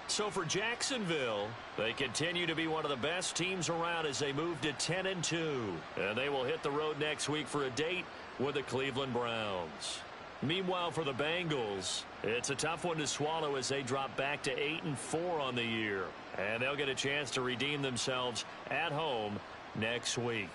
So for Jacksonville, they continue to be one of the best teams around as they move to 10-2. And they will hit the road next week for a date with the Cleveland Browns. Meanwhile, for the Bengals, it's a tough one to swallow as they drop back to 8-4 on the year. And they'll get a chance to redeem themselves at home next week.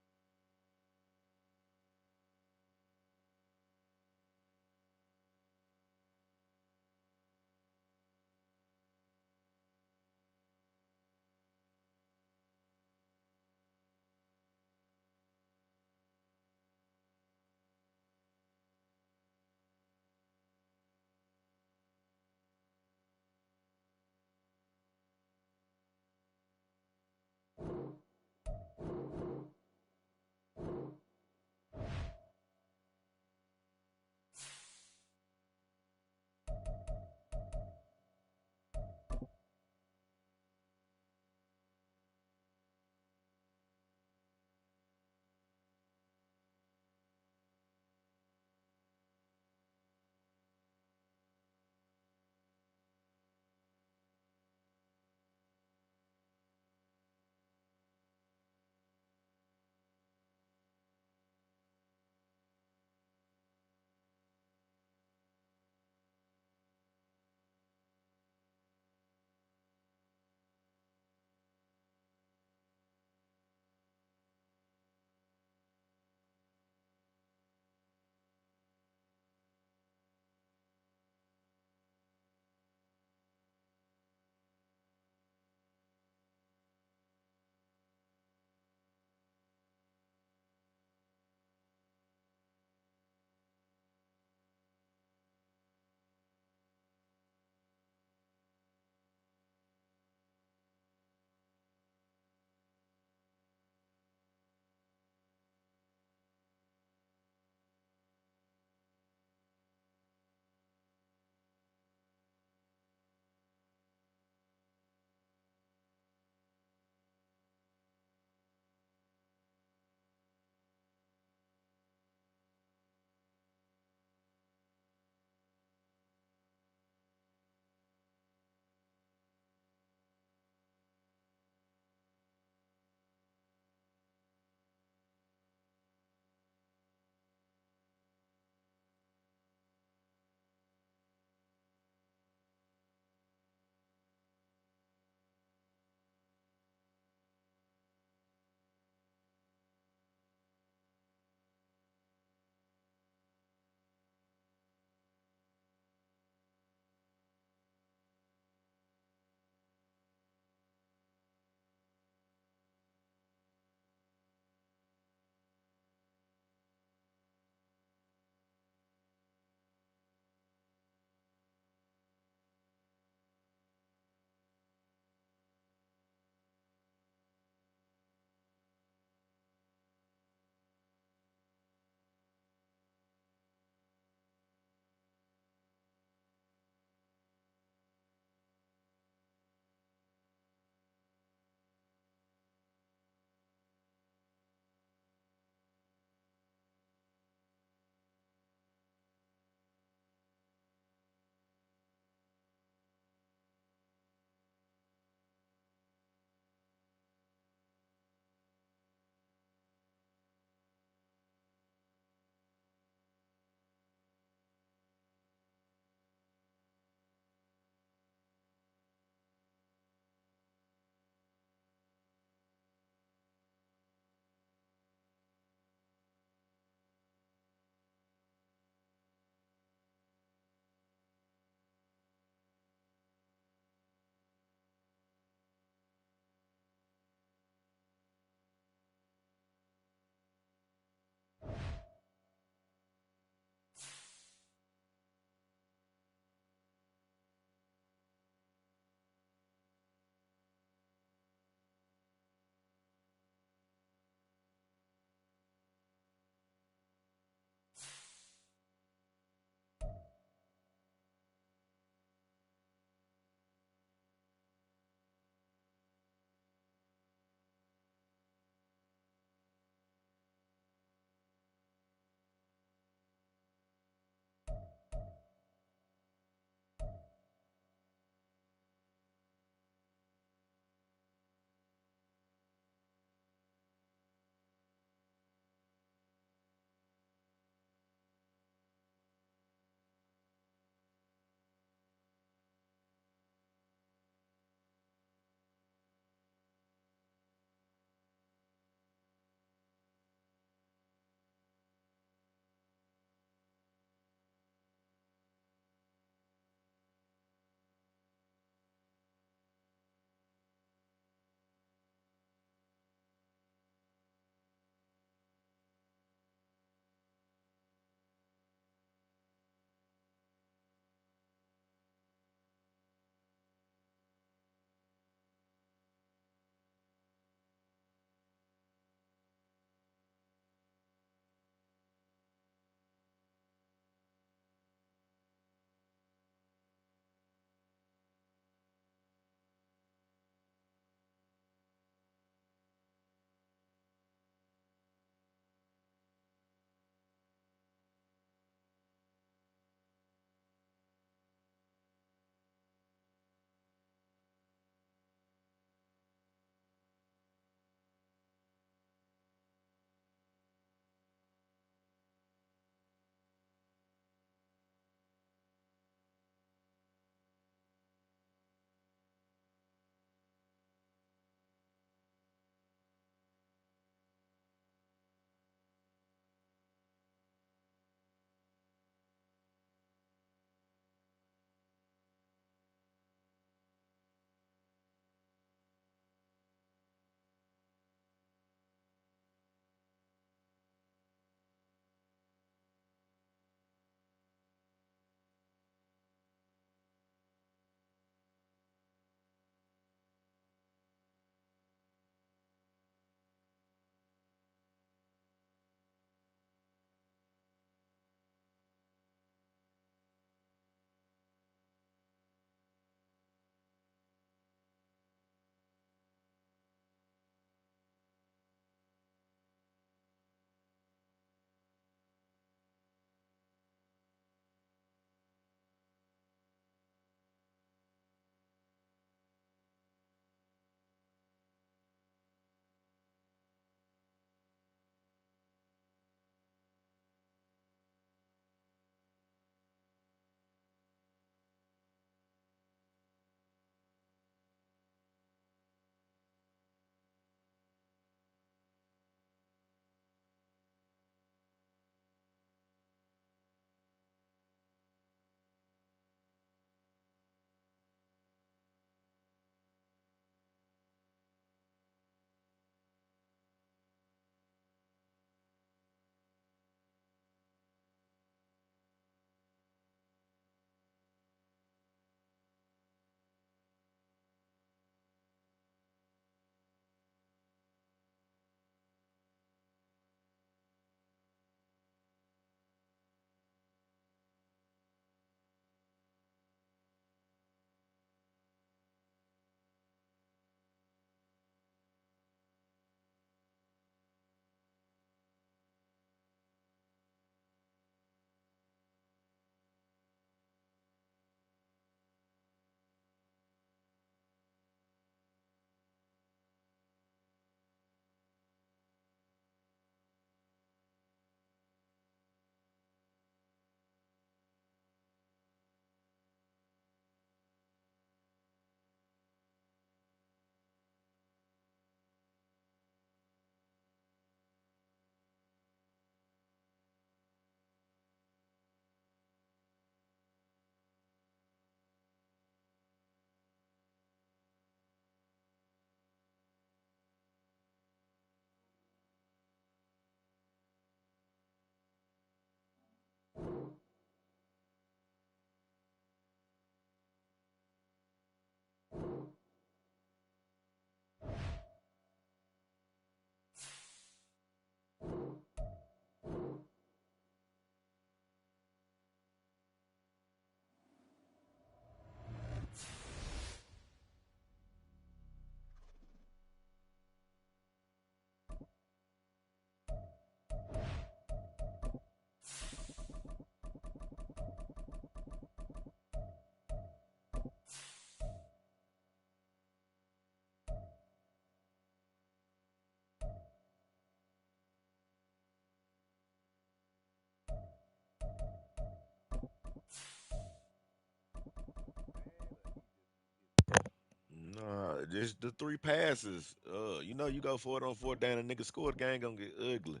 just the 3 passes. You know, you go for it on 4th down, and nigga score, the game gonna get ugly.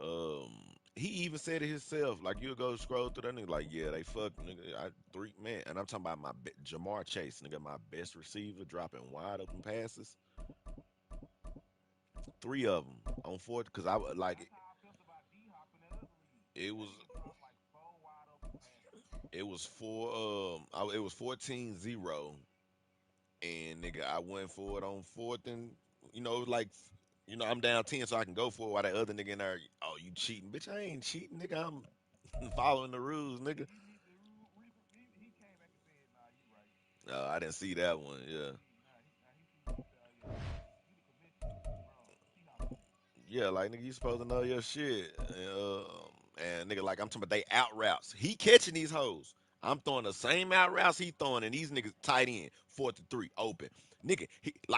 Um, he even said it himself. Like you go scroll through that nigga, like yeah, they fucked nigga. 3 man, and I'm talking about Jamar Chase, nigga, my best receiver, dropping wide open passes. 3 of them on 4th, because I would like it was it was 14-0, and nigga, I went for it on 4th, and it was like. I'm down 10, so I can go for it while that other nigga in there. Oh, you cheating, bitch? I ain't cheating, nigga. I'm following the rules, nigga. I didn't see that one. Yeah, yeah. Like nigga, you supposed to know your shit. And nigga, like I'm talking about they out routes. He catching these hoes. I'm throwing the same out routes he throwing, and these niggas tight end 4th-3 open. Nigga,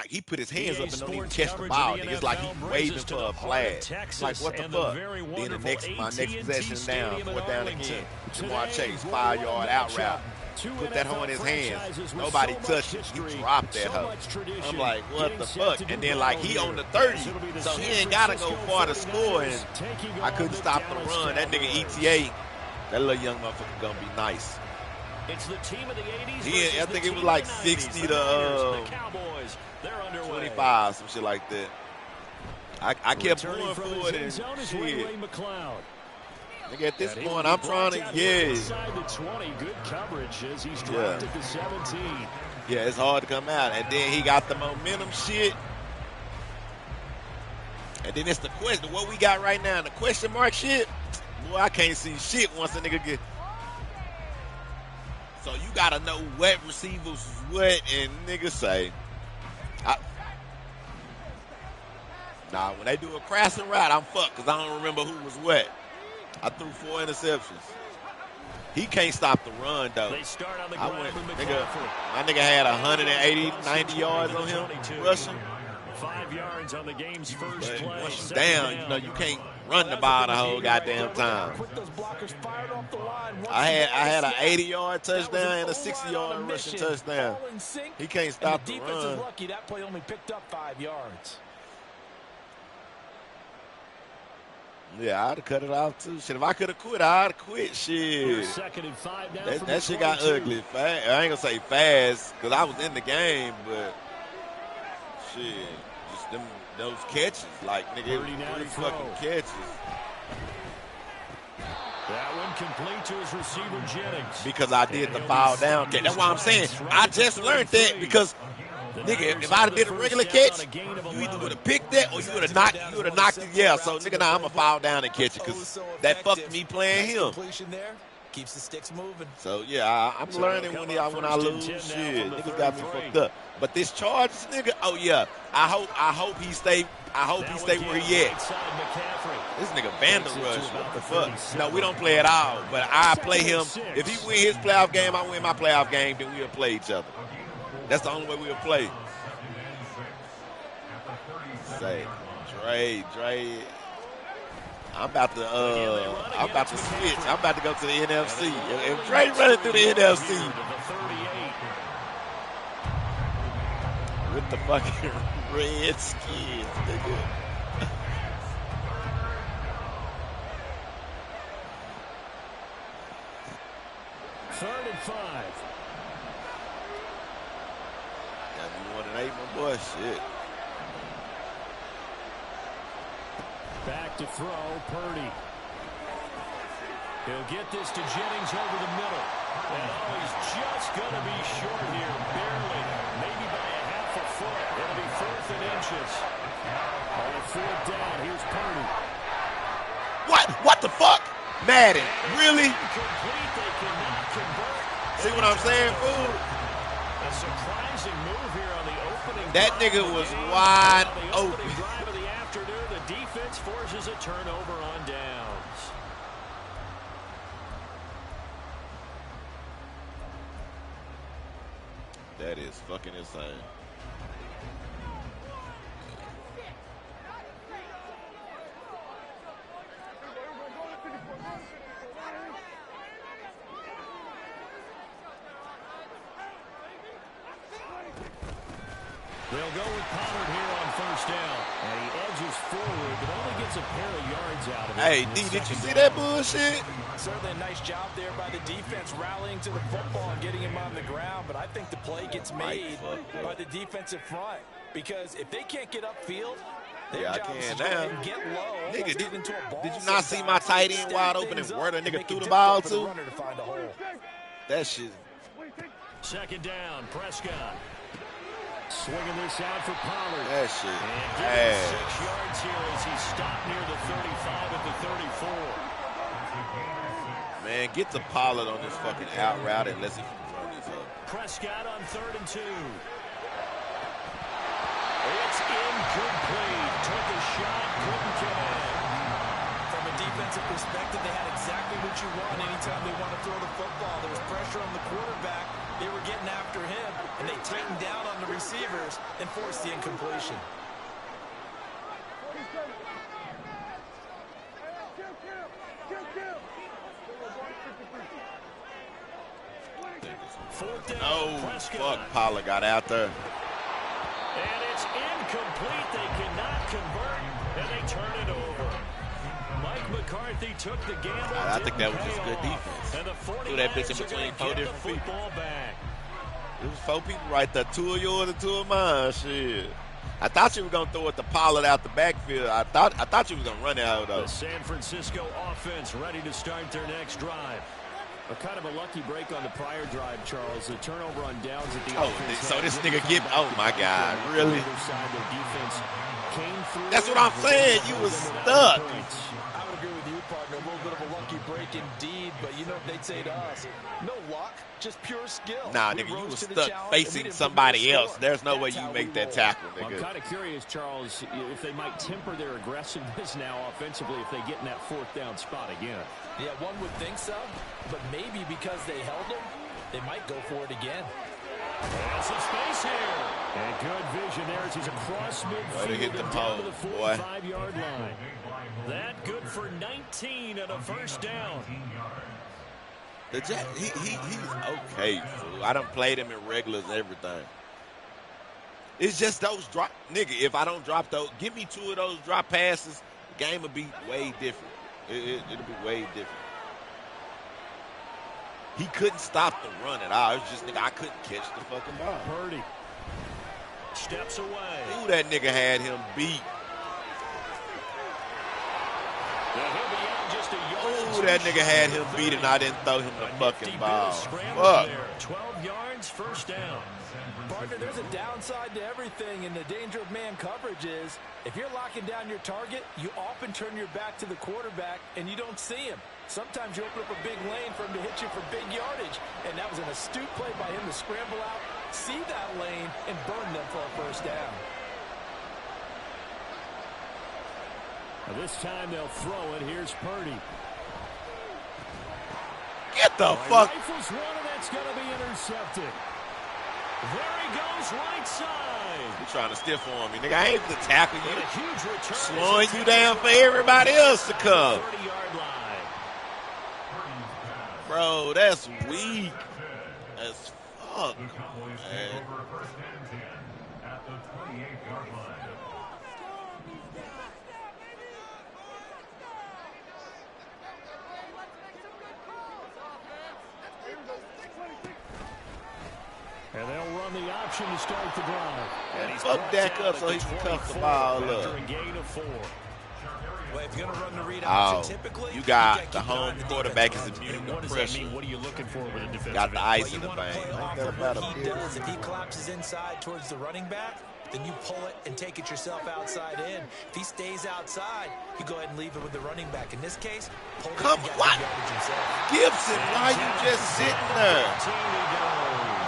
he put his hands up and don't even catch the ball. Nigga, it's like he waving for a flag. Like what the fuck? Then my next possession down, 4th down and 10. Jamar Chase, 5-yard out route. Put that hoe in his hands. Nobody touched it. He dropped that hoe. I'm like, what the fuck? And then like he on the 30, so he ain't gotta go far to score. And I couldn't stop the run. That nigga ETA, that little young motherfucker gonna be nice. It's the team of the 80s. Yeah, I think it was like 60 to 25, some shit like that. I kept going for it and shit. Nigga, at this point, I'm trying to, inside the 20, good coverage as he's dropped at the 17. Yeah, it's hard to come out. And then he got the momentum shit. And then it's the question, what we got right now, the question mark shit. Boy, I can't see shit once a nigga get. So you gotta know what receivers is what, and niggas say. Nah, when they do a crossing route, I'm fucked because I don't remember who was what. I threw 4 interceptions. He can't stop the run, though. They start on the ground my nigga had 180, 90 yards on him rushing. 5 yards on the game's first play. Once you down, you can't run the ball the whole goddamn time. I had an 80-yard touchdown and a 60-yard rushing touchdown. He can't stop the run. Defense is lucky that play only picked up 5 yards. Yeah, I'd have cut it off too. Shit, if I could have quit, I'd have quit. Shit. 2nd and 5 now. That shit got ugly. I ain't gonna say fast because I was in the game, but shit, just those catches, like nigga, 3 fucking catches. That one complete to his receiver Jennings. Because I did the foul down catch. That's why I'm saying I just learned that because. Nigga, if I'd have did a regular catch, you either would have picked that or you would have knocked it. Yeah, so nigga, now I'm going to foul down and catch it because that fucked me playing him. Keeps the sticks moving. So yeah, I'm learning when I lose. Shit, niggas got me fucked up. But this Chargers nigga, oh yeah, I hope he stay. I hope he stay where he at. This nigga Vander Rush, what the fuck? No, we don't play at all. But I play him. If he win his playoff game, I win my playoff game. Then we'll play each other. That's the only way we'll play. Say, Dre. I'm about to switch. I'm about to go to the NFC. If Dre running through the NFC with the fucking Redskins, nigga. Third and 5. Got me 1-8, my boy. Shit. Back to throw, Purdy. He'll get this to Jennings over the middle. And he's just going to be short here, barely, maybe by a half a foot. It'll be 4th and inches. On 4th down, here's Purdy. What the fuck? Madden, really? Incomplete, they cannot convert. See what I'm saying, fool? A surprising move here on the opening. That nigga was wide open. Drive of the afternoon, the defense forces a turnover on downs. That is fucking insane. They'll go with Pollard here on first down. And he edges forward, but only gets a pair of yards out of it. Hey, D, did you see that bullshit? Certainly a nice job there by the defense rallying to the football and getting him on the ground, but I think the play gets made by the defensive front because if they can't get upfield, their job is to go ahead and get low. Nigga, get into a ball did you not see my tight end wide open and where the nigga threw the ball to? That shit. Second down, Prescott. Swinging this out for Pollard. That shit. And 6 yards here as he stopped near the 35 at the 34. Man, get to Pollard on this fucking out route unless he can run this up. Prescott on 3rd and 2. It's incomplete. Took a shot, couldn't get in. From a defensive perspective, they had exactly what you want anytime they want to throw the football. There was pressure on the quarterback. They were getting after him, and they tightened down on the receivers and forced the incompletion. Fuck, Pollard got out there. And it's incomplete. They cannot convert, and they turn it over. Mike McCarthy took the gamble. I think that was just good defense. And the Threw that bitch in between 4 different people. It was 4 people right there. 2 of yours and 2 of mine. Shit. I thought you were gonna throw it to Pollard out the backfield. I thought you was gonna run it out though. The San Francisco offense ready to start their next drive. A kind of a lucky break on the prior drive, Charles. The turnover on downs at the offense. So this nigga oh my God, really? Side, their defense came through. That's what I'm saying. You was stuck. I would agree with you, partner. A little bit of a lucky break indeed, but you know what they'd say to us? No luck, just pure skill. Nah, nigga, you was stuck facing somebody else. There's no way you make that tackle, nigga. I'm kind of curious, Charles, if they might temper their aggressiveness now offensively if they get in that 4th down spot again. Yeah, one would think so, but maybe because they held him, they might go for it again. There's some space here. And good vision there as he's across midfield. Way to hit the down to the boy. 45-yard line. That good for 19 and a first down. He's okay, fool. I done played him in regulars and everything. It's just those drop. Nigga, if I don't drop those, give me 2 of those drop passes, the game will be way different. It'll be way different. He couldn't stop the run at all. It was just, nigga, I couldn't catch the fucking ball. Purdy steps away. Ooh, that nigga had him beat. Ooh, that nigga had him beat and I didn't throw him the fucking ball. Fuck. 12 yards, first down. Partner, there's a downside to everything, and the danger of man coverage is if you're locking down your target, you often turn your back to the quarterback and you don't see him. Sometimes you open up a big lane for him to hit you for big yardage, and that was an astute play by him to scramble out, see that lane, and burn them for a first down. Now this time they'll throw it. Here's Purdy. Get the fuck. Rifles one, and that's going to be intercepted. There he goes, right side. You trying to stiff on me, nigga. I ain't to tackle you. And a huge return. Slowing you down for everybody else to come. 30-yard line. Bro, that's weak as fuck. Man. At the 28-yard line. And they'll run the option to start the drive. And he's fuck Dak up so he can cuff the ball up. After a gain of 4. Well, if you're going to run the read option, typically you got the home quarterback is immune to What does that pressure. mean? What are you looking for with a defensive Got the end? ice in the want to vein. play Ain't off that of about what a he bitch? does. If he collapses inside towards the running back, then you pull it and take it yourself outside in. If he stays outside, you go ahead and leave it with the running back. In this case, pull it Come and get what? the yardage himself. Gibson, why you just sitting there? 13 he goes.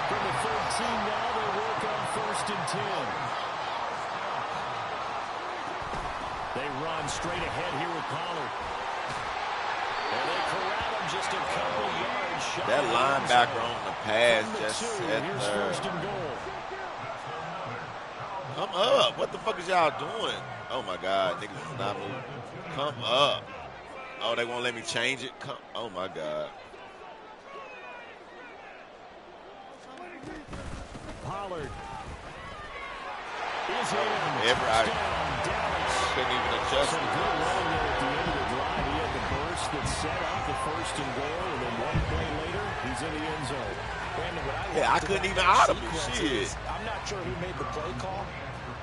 From the 13 now, they work on 1st and 10. They run straight ahead here with Pollard. And they corral him just a couple yards short. That linebacker on the pass From the just 2, sat here's there. 1st and goal. Come up. What the fuck is y'all doing? Oh my God, niggas is not moving. Come up. Oh, they won't let me change it? Come. Oh my God. Pollard is in. I Touchdown, Dallas. couldn't even adjust. Some good running there at the end of the drive. He had the burst that set up the first and goal, and then one play later, he's in the end zone. Brandon, I couldn't even audible. Shit. I'm not sure who made the play call,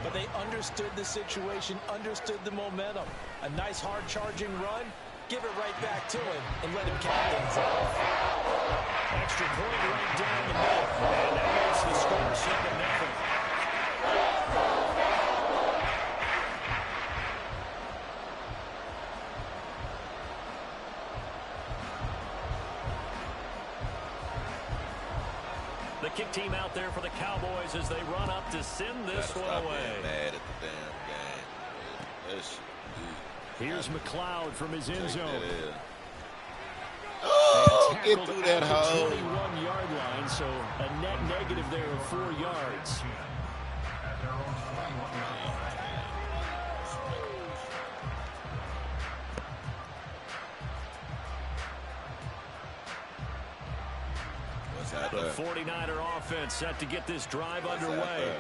but they understood the situation, understood the momentum. A nice hard charging run, give it right back to him, and let him cap things off. Extra point right down the middle, and that makes the score 7-0. The kick team out there for the Cowboys as they run up to send this one away. Mad at the damn game. That shit, Here's McLeod from his end zone. Oh, get through that hole. 21-yard line, so a net negative there of 4 yards. The 49er offense set to get this drive underway.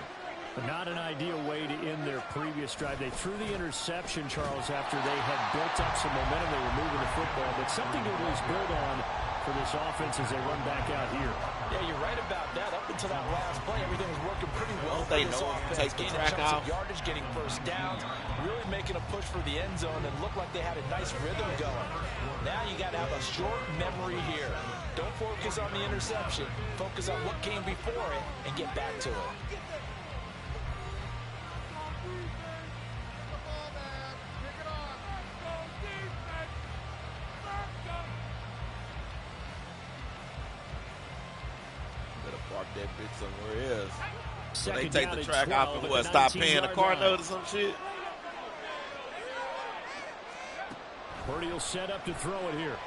Not an ideal way to end their previous drive. They threw the interception, Charles, after they had built up some momentum. They were moving the football, but something to at least build on for this offense as they run back out here. Yeah, you're right about that. Up until that last play, everything was working pretty well for They this know offense. take the Gaining track chunks out. of yardage, getting first downs, really making a push for the end zone, and looked like they had a nice rhythm going. Now you got to have a short memory here. Don't focus on the interception. Focus on what came before it and get back to it. That bitch somewhere else. So they Second take down the at track 12 off and at what? the Stop paying the 19-yard car line. note or some shit? Purdy will set up to throw it here.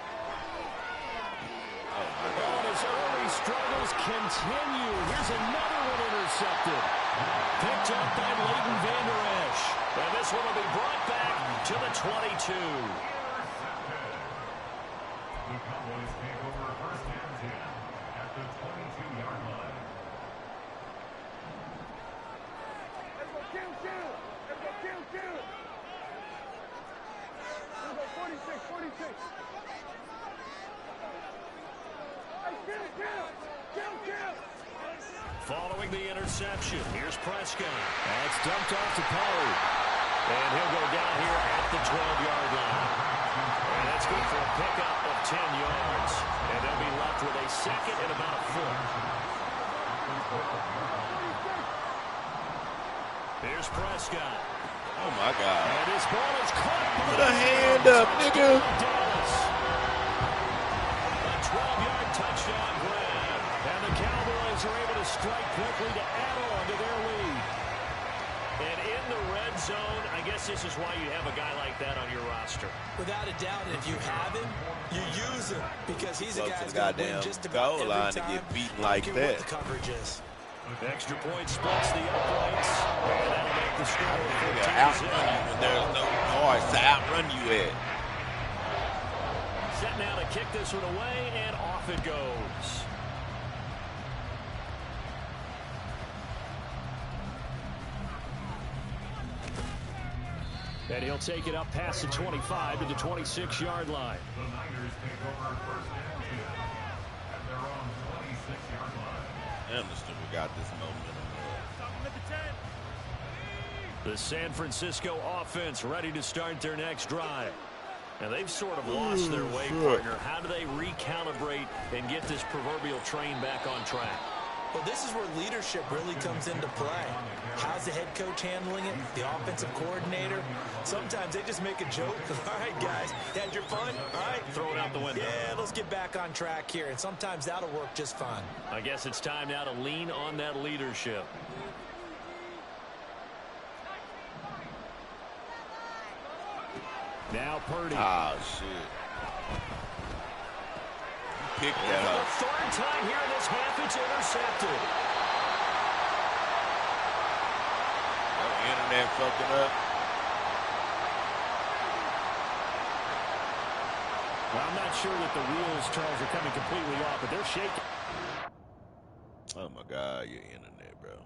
And his early struggles continue. Here's another one intercepted. Picked up by Leighton Vander Esch. And this one will be brought back to the 22. The Cowboys take over first and 10 at the 22-yard line. Let's go kill. Let's go kill. Let's go 46. Hey, kill. Following the interception, here's Prescott. That's dumped off to Pollard. And he'll go down here at the 12-yard line. And that's good for a pickup of 10 yards. And they'll be left with a second and about a foot. Here's Prescott. Oh, my God. And his ball is caught. Put a hand up, nigga. Dallas. A 12-yard touchdown grab. And the Cowboys are able to strike quickly to add on to their lead. And in the red zone, I guess this is why you have a guy like that on your roster. Without a doubt, and if you have him, you use him because he's a Close guy to who's the going to win goddamn just about goal every line to time. get beaten I don't like care that. what the coverage is. Extra point splits the uprights. And that'll make the score Nigga 14-0. outrun you when there's no noise to outrun you at. Set now to kick this one away, and off it goes. And he'll take it up past the 25 to the 26-yard line. The Niners take over first and 10 at their own 26-yard line. Damn, this nigga got this momentum. The San Francisco offense ready to start their next drive. And they've sort of lost their way, partner. How do they recalibrate and get this proverbial train back on track? Well, this is where leadership really comes into play. How's the head coach handling it? The offensive coordinator? Sometimes they just make a joke. All right, guys, had your fun? All right, Throw it out the window. yeah, let's get back on track here. And sometimes that'll work just fine. I guess it's time now to lean on that leadership. Now Purdy. Oh, shit. You picked that For up. the third time here in this half, it's intercepted. That internet fucking up. Well, I'm not sure that the wheels, Charles, are coming completely off, but they're shaking. Oh, my God, your internet, bro.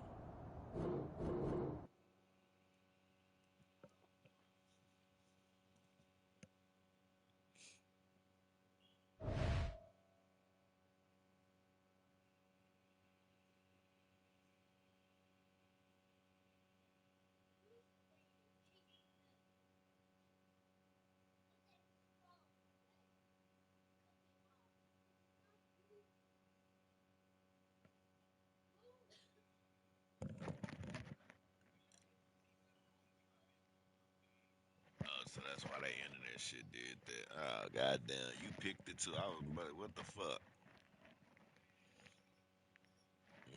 that's why that internet shit did that. Oh, goddamn. You picked it too. I was like, what the fuck?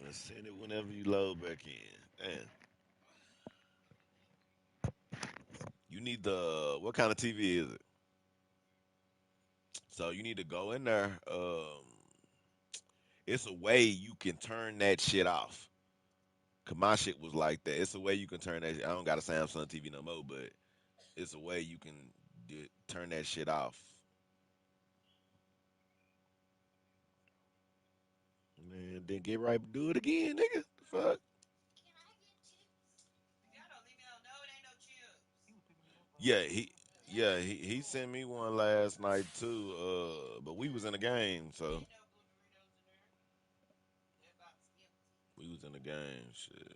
Let's send it whenever you load back in. Damn. You need what kind of TV is it? So you need to go in there. It's a way you can turn that shit off. Cause my shit was like that. It's a way you can turn that. I don't got a Samsung TV no more, but it's a way you can turn that shit off. Man, then get right, do it again, nigga. The fuck. He sent me one last night too. But we was in the game, so we was in the game. Shit.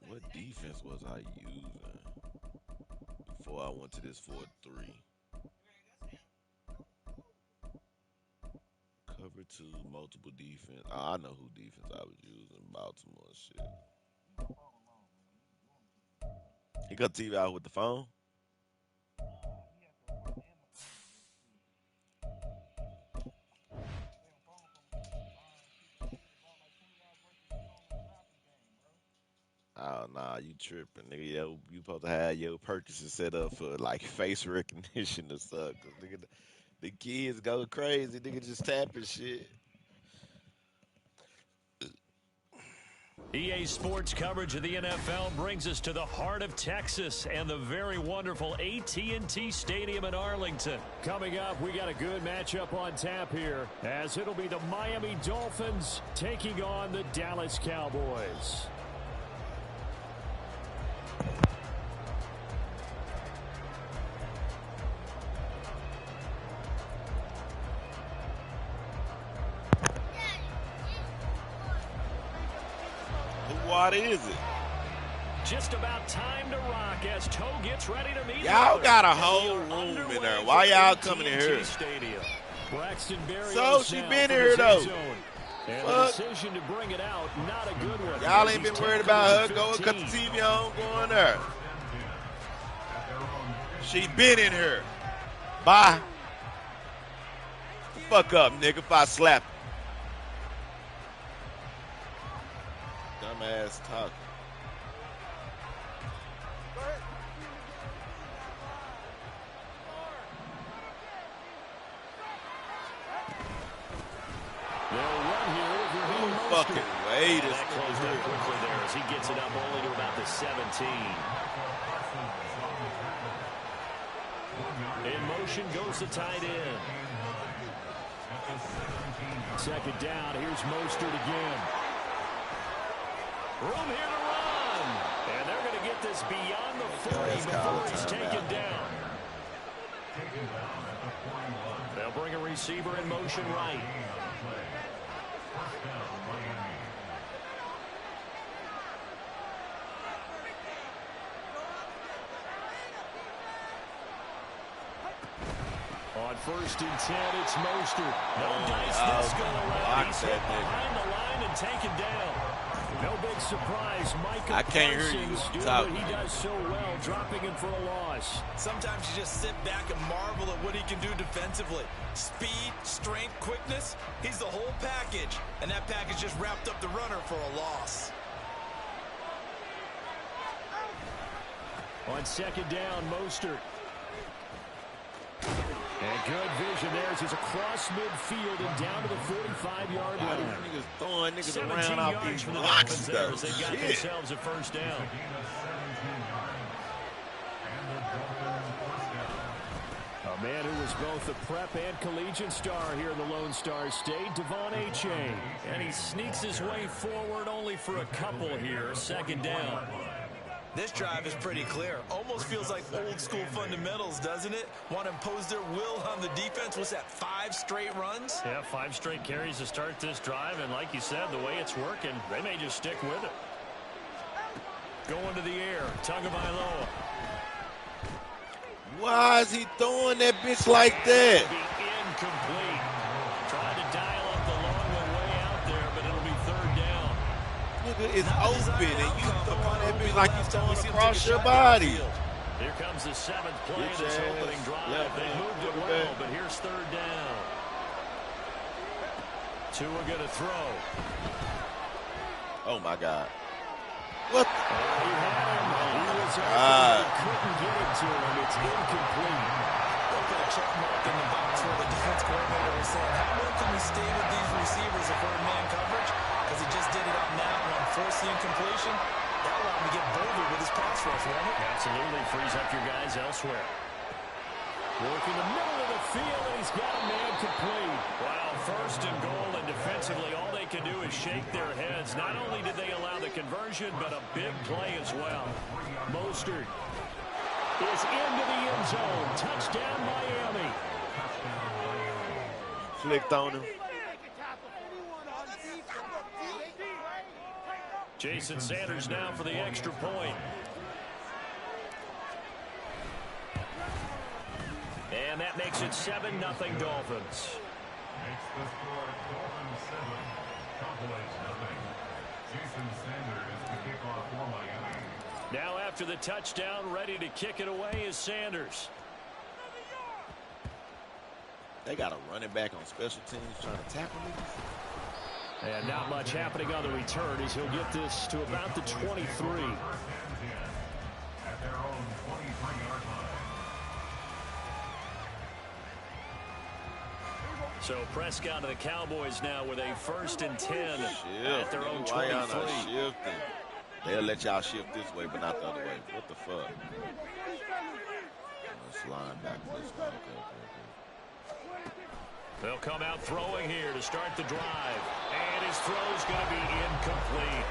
What defense was I using before I went to this 4-3? Cover 2, multiple defense. I know who defense I was using. Baltimore shit. He got TV out with the phone. Oh, nah, you tripping, nigga. Yo, you supposed to have your purchases set up for like face recognition or something. 'Cause nigga, the kids go crazy. Nigga just tapping shit. EA Sports coverage of the NFL brings us to the heart of Texas and the very wonderful AT&T Stadium in Arlington. Coming up, we got a good matchup on tap here, as it'll be the Miami Dolphins taking on the Dallas Cowboys. What is it? Just about time to rock as Toe gets ready to meet. Y'all got a whole room in there. Why y'all coming in here? So she been here though. And the decision to bring it out, not a good one. Y'all ain't been worried about her. Go cut the TV on, go in there. She been in here. Bye. Fuck up, nigga, if I slap her. Dumbass talk. Fucking way this that closed up quickly there as he gets it up only to about the 17. In motion goes the tight end. Second down, here's Mostert again. Room here to run. And they're going to get this beyond the 40 before he's taken down. They'll bring a receiver in motion right. On 1st and 10, it's Mostert. No dice this go around. He's hit behind the line and taken down. No big surprise. Micah I can't hear you doing talk. what he does so well, dropping him for a loss. Sometimes you just sit back and marvel at what he can do defensively. Speed, strength, quickness. He's the whole package. And that package just wrapped up the runner for a loss. On second down, Mostert. And good vision there as he's across midfield and down to the 45-yard line. Niggas throwing niggas 17 around off yards these for the blocks Dolphins there though. as they got Shit. themselves a first down. A man who was both a prep and collegiate star here in the Lone Star State, Devon Achane. And he sneaks his way forward only for a couple here. Second down. This drive is pretty clear. Almost feels like old school fundamentals, doesn't it? Want to impose their will on the defense. Was that 5 straight runs? Yeah, 5 straight carries to start this drive. And like you said, the way it's working, they may just stick with it. Going to the air. Tagovailoa. Why is he throwing that bitch like that? Be incomplete. Trying to dial up the long one way out there, but it'll be third down. nigga is open and you throwing that bitch like you throwing across your body. Here comes the 7th play of this opening drive. They moved it well, but here's 3rd down. Tua going to throw. Oh, my God. What? He had him. He was open, but couldn't get it to him. It's incomplete. They'll put a check mark in the box where the defense coordinator is saying, how long can we stay with these receivers if we're in man coverage? Because he just did it on that one. Force the incompletion. That allowed him to get bolder with his pass rush, won't it? Absolutely. Frees up your guys elsewhere. Working the middle of the field, and he's got a man complete. Wow, 1st and goal, and defensively, all they can do is shake their heads. Not only did they allow the conversion, but a big play as well. Mostert is into the end zone. Touchdown, Miami. Flicked on him. Jason Sanders now for the extra point. And that makes it 7-0 Dolphins. Makes the score Dolphins 7, Cowboys nothing. Jason Sanders to kick off for Miami. Now after the touchdown, ready to kick it away is Sanders. They got a running back on special teams trying to tackle niggas. And not much happening on the return as he'll get this to about the 23. At their own 23-yard line. So Prescott and the Cowboys now with a 1st and 10 at their own 23. Why y'all not shifting? They'll let y'all shift this way, but not the other way. What the fuck? Let's line back this way. Okay. They'll come out throwing here to start the drive. And his throw's going to be incomplete.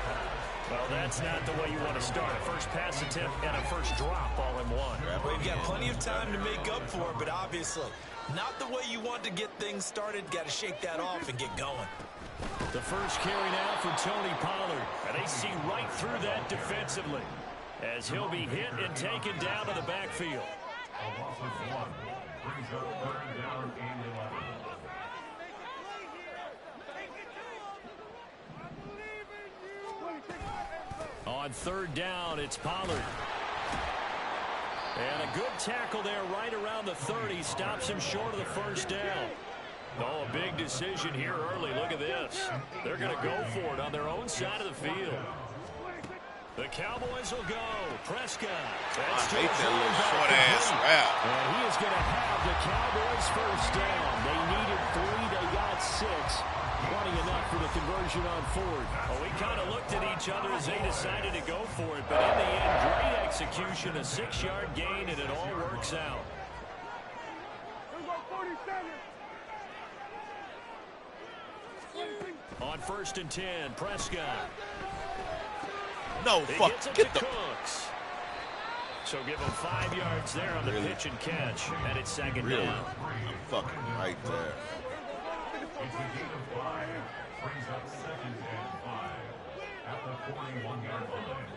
Well, that's not the way you want to start. A first pass attempt and a first drop all in one. Well, you've got plenty of time to make up for it, but obviously not the way you want to get things started. Got to shake that off and get going. The first carry now for Tony Pollard. And they see right through that defensively as he'll be hit and taken down to the backfield. A loss of 1 brings up 3rd down and 11. On 3rd down, it's Pollard. And a good tackle there right around the 30. Stops him short of the first down. Oh, a big decision here early. Look at this. They're going to go for it on their own side of the field. The Cowboys will go. Prescott. I hate that little short-ass route. And he is going to have the Cowboys first down. They needed 3. They got 6. Plenty enough for the conversion on 4th. Well, we kind of looked at each other as they decided to go for it. But in the end, great execution, a 6-yard gain, and it all works out. On 1st and 10, Prescott. No, fuck. Get the... Cooks. So give him 5 yards there on the pitch and catch. And it's 2nd down. I'm fucking right there. It's a gain of 5. Brings up 2nd and 5 at the 41-yard line.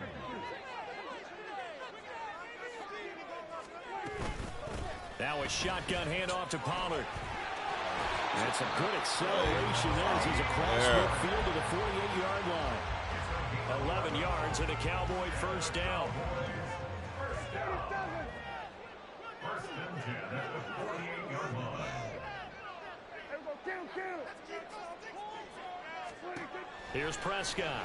Now a shotgun handoff to Pollard. That's a good acceleration there as he's across midfield to the 48-yard line. 11 yards and a Cowboy first down. First and 10 at the 48-yard line. Here's Prescott.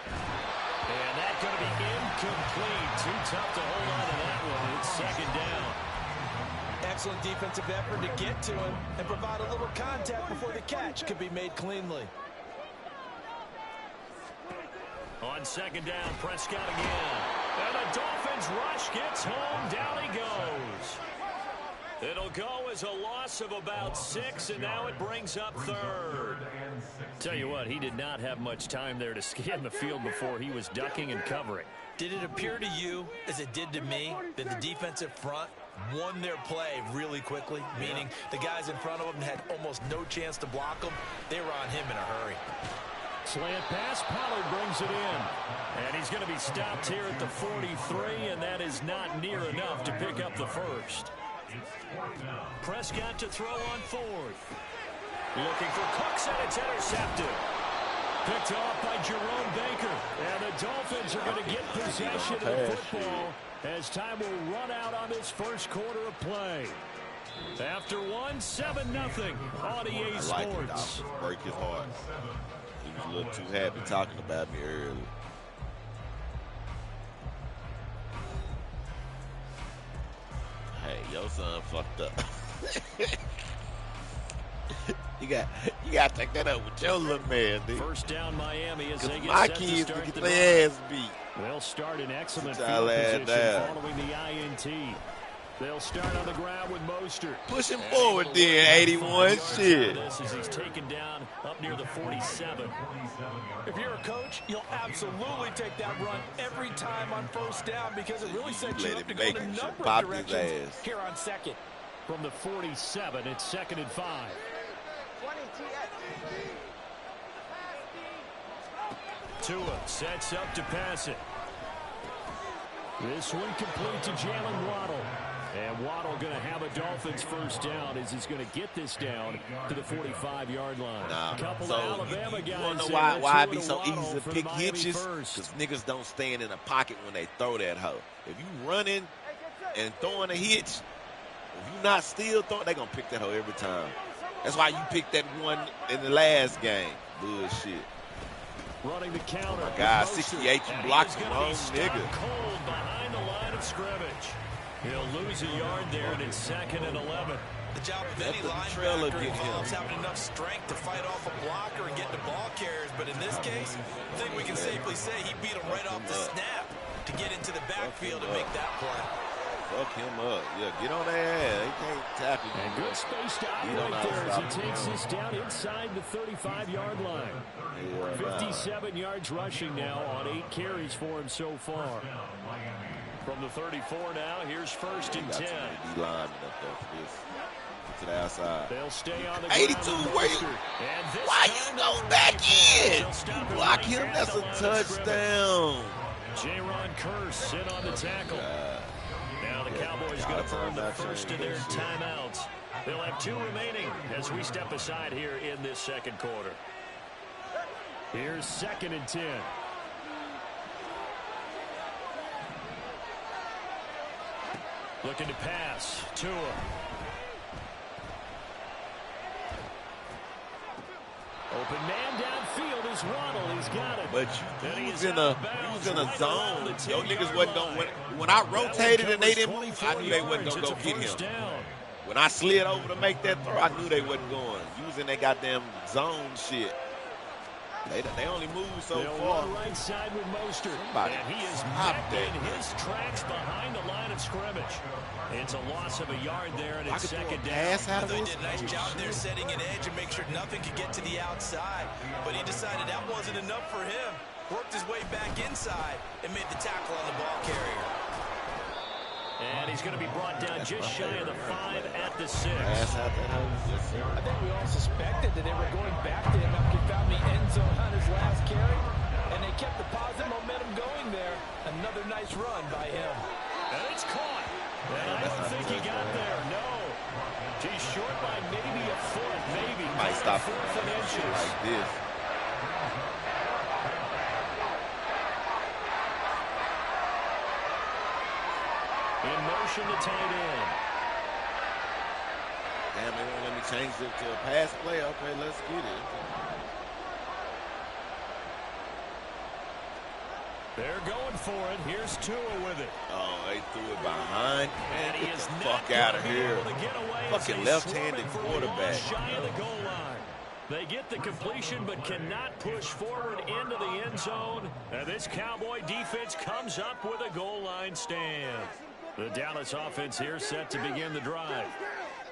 And that's going to be incomplete. Too tough to hold on to that one. It's 2nd down. Excellent defensive effort to get to him and provide a little contact before the catch could be made cleanly. On 2nd down, Prescott again. And the Dolphins rush gets home. Down he goes. It'll go as a loss of about 6, and now it brings up 3rd. Tell you what, he did not have much time there to scan the field before he was ducking and covering. Did it appear to you, as it did to me, that the defensive front won their play really quickly? Meaning the guys in front of them had almost no chance to block them. They were on him in a hurry. Slant pass, Pollard brings it in. And he's going to be stopped here at the 43, and that is not near enough to pick up the first. Prescott to throw on 4th. Looking for Cooks, and it's intercepted. Picked off by Jerome Baker. And the Dolphins are going to get possession of the football as time will run out on this first quarter of play. After 7-0 on EA Sports. Break his heart. He was a little too happy talking about me earlier. Hey, your son fucked up. You got to take that up with your little man, dude. First down Miami as they get my set kids to start get the their ass beat. They'll start an excellent Sit field your ass position down. following the INT. They'll start on the ground with Mostert. Push him forward then, 81. Shit. This as he's taken down up near the 47. If you're a coach, you'll absolutely take that run every time on first down because it really sets you up to go in a number of directions here on second. From the 47, it's 2nd and 5. 20 Tua sets up to pass it. This one complete to Jalen Waddle. And Waddle going to have a Dolphins first down as he's going to get this down to the 45-yard line. Couple so of Alabama you guys want to know there. why it be so Waddle easy to for pick the Miami hitches? first. Because niggas don't stand in the pocket when they throw that hoe. If you running and throwing a hitch, if you not still throwing, they going to pick that hoe every time. That's why you picked that one in the last game. Bullshit. Running the counter. Oh my God, 68, you blocked the wrong nigga. Cold behind the line of scrimmage. He'll lose a yard there, and it's 2nd and 11. The job of any linebacker involves having enough strength to fight off a blocker and get to ball carriers. But in this case, I think we can safely say he beat him right off the snap to get into the backfield and make that play. Fuck him up. Yeah, get on that ass. He can't tackle you. And good space to operate there as he takes this down inside the 35-yard line. 57 yards rushing now on 8 carries for him so far. From the 34 now, here's 1st and 10. To the outside. They'll stay on the 82, ground. where you? Why you go back in? You block him, that's a touchdown. J-Ron Curse in on the tackle. Now the Cowboys going to burn the first of their timeouts. They'll have 2 remaining as we step aside here in this second quarter. Here's 2nd and 10. Looking to pass. Tua. Open man downfield is Waddle. He's got it. But you was in a zone. Yo niggas wasn't going. When I rotated and they didn't move, I knew they wasn't going to go get him. When I slid over to make that throw, I knew they wasn't going. Using that goddamn zone shit. They only move so far. Right side with Mostert. Somebody and he is stop in his tracks behind the line of scrimmage. It's a loss of a yard there, and it's 2nd down. They did a nice job there setting an edge and make sure nothing could get to the outside. But he decided that wasn't enough for him. Worked his way back inside and made the tackle on the ball carrier. And he's going to be brought down just shy of the 5 at the 6. I think we all suspected that they were going back to him after he found the end zone on his last carry. And they kept the positive momentum going there. Another nice run by him. And it's caught. And I don't think he got there. No. He's short by maybe a foot. Maybe. Might stop 4th and inches. like this. In motion to tight end. Damn, they won't let me change it to a pass play. Okay, let's get it. They're going for it. Here's Tua with it. Oh, they threw it behind. Man, And he get is the not fuck out of gonna be here. able to get away as Fucking he's left-handed swerving for a quarterback. loss shy of the goal line. They get the completion but cannot push forward into the end zone. And this Cowboy defense comes up with a goal line stand. The Dallas offense here set to begin the drive.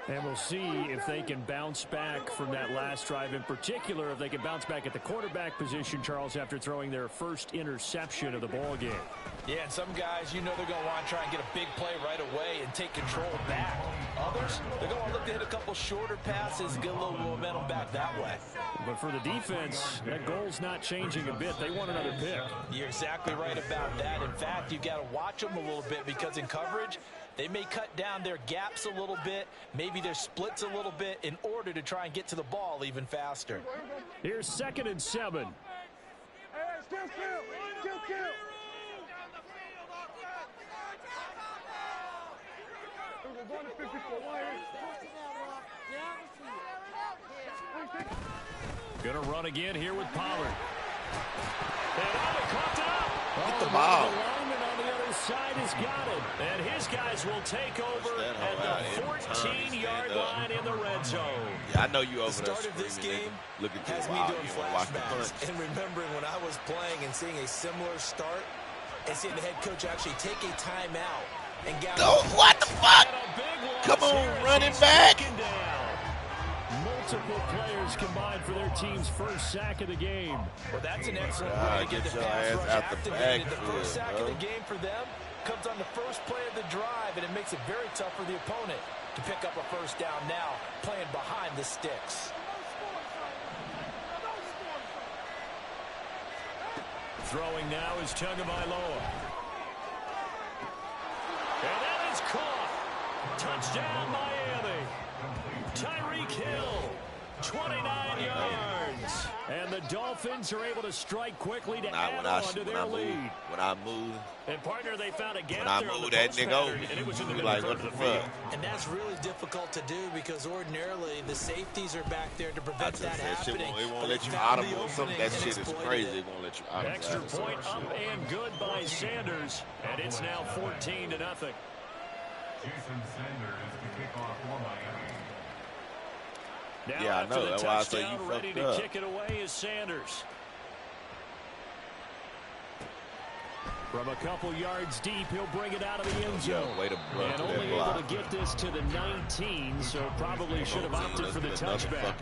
And we'll see if they can bounce back from that last drive. In particular, if they can bounce back at the quarterback position, Charles, after throwing their first interception of the ball game. Yeah, and some guys, you know they're going to want to try and get a big play right away and take control back. Others, they're going to look to hit a couple shorter passes, get a little momentum back that way. But for the defense, that goal's not changing a bit. They want another pick. You're exactly right about that. In fact, you've got to watch them a little bit because in coverage, they may cut down their gaps a little bit, maybe their splits a little bit in order to try and get to the ball even faster. Here's 2nd and 7. Kill. We're going to 54 wires. Gonna run again here with Pollard. And he caught it up. Get the ball. The lineman on the other side has got it. And his guys will take over at the 14-yard line in the red zone. Yeah, I know you over there. The start of this game look at has you. me Wow, doing you want to watch the punch. flashbacks and remembering when I was playing and seeing a similar start and seeing the head coach actually take a timeout and gather. Oh, what the fuck? Come on, running back. Multiple players combined for their team's first sack of the game. Well, that's an excellent way to get the pass rush activated. The first sack of the game for them comes on the first play of the drive, and it makes it very tough for the opponent to pick up a first down now, playing behind the sticks. Throwing now is Tagovailoa. And that is caught. Touchdown, Miami. Tyreek Hill, 29 yards. And the Dolphins are able to strike quickly to add on to their lead. When I move, and partner, they found a gap when I there move on the that post nigga pattern, over, and it was in the you middle like, of what the the field. fuck? And that's really difficult to do because ordinarily the safeties are back there to prevent that happening. It won't let you audible. Some of that shit is crazy. It won't let you audible. Extra point up and good by Sanders. And it's now 14-0. Jason Sanders is the kickoff for Miami. Now Yeah, I after know. the That's why I say touchdown, you ready fucked to up. kick it away is Sanders. From a couple yards deep, he'll bring it out of the end zone. Yeah, way to block and to only that block. able to get this to the 19, so probably should have opted for the touchback.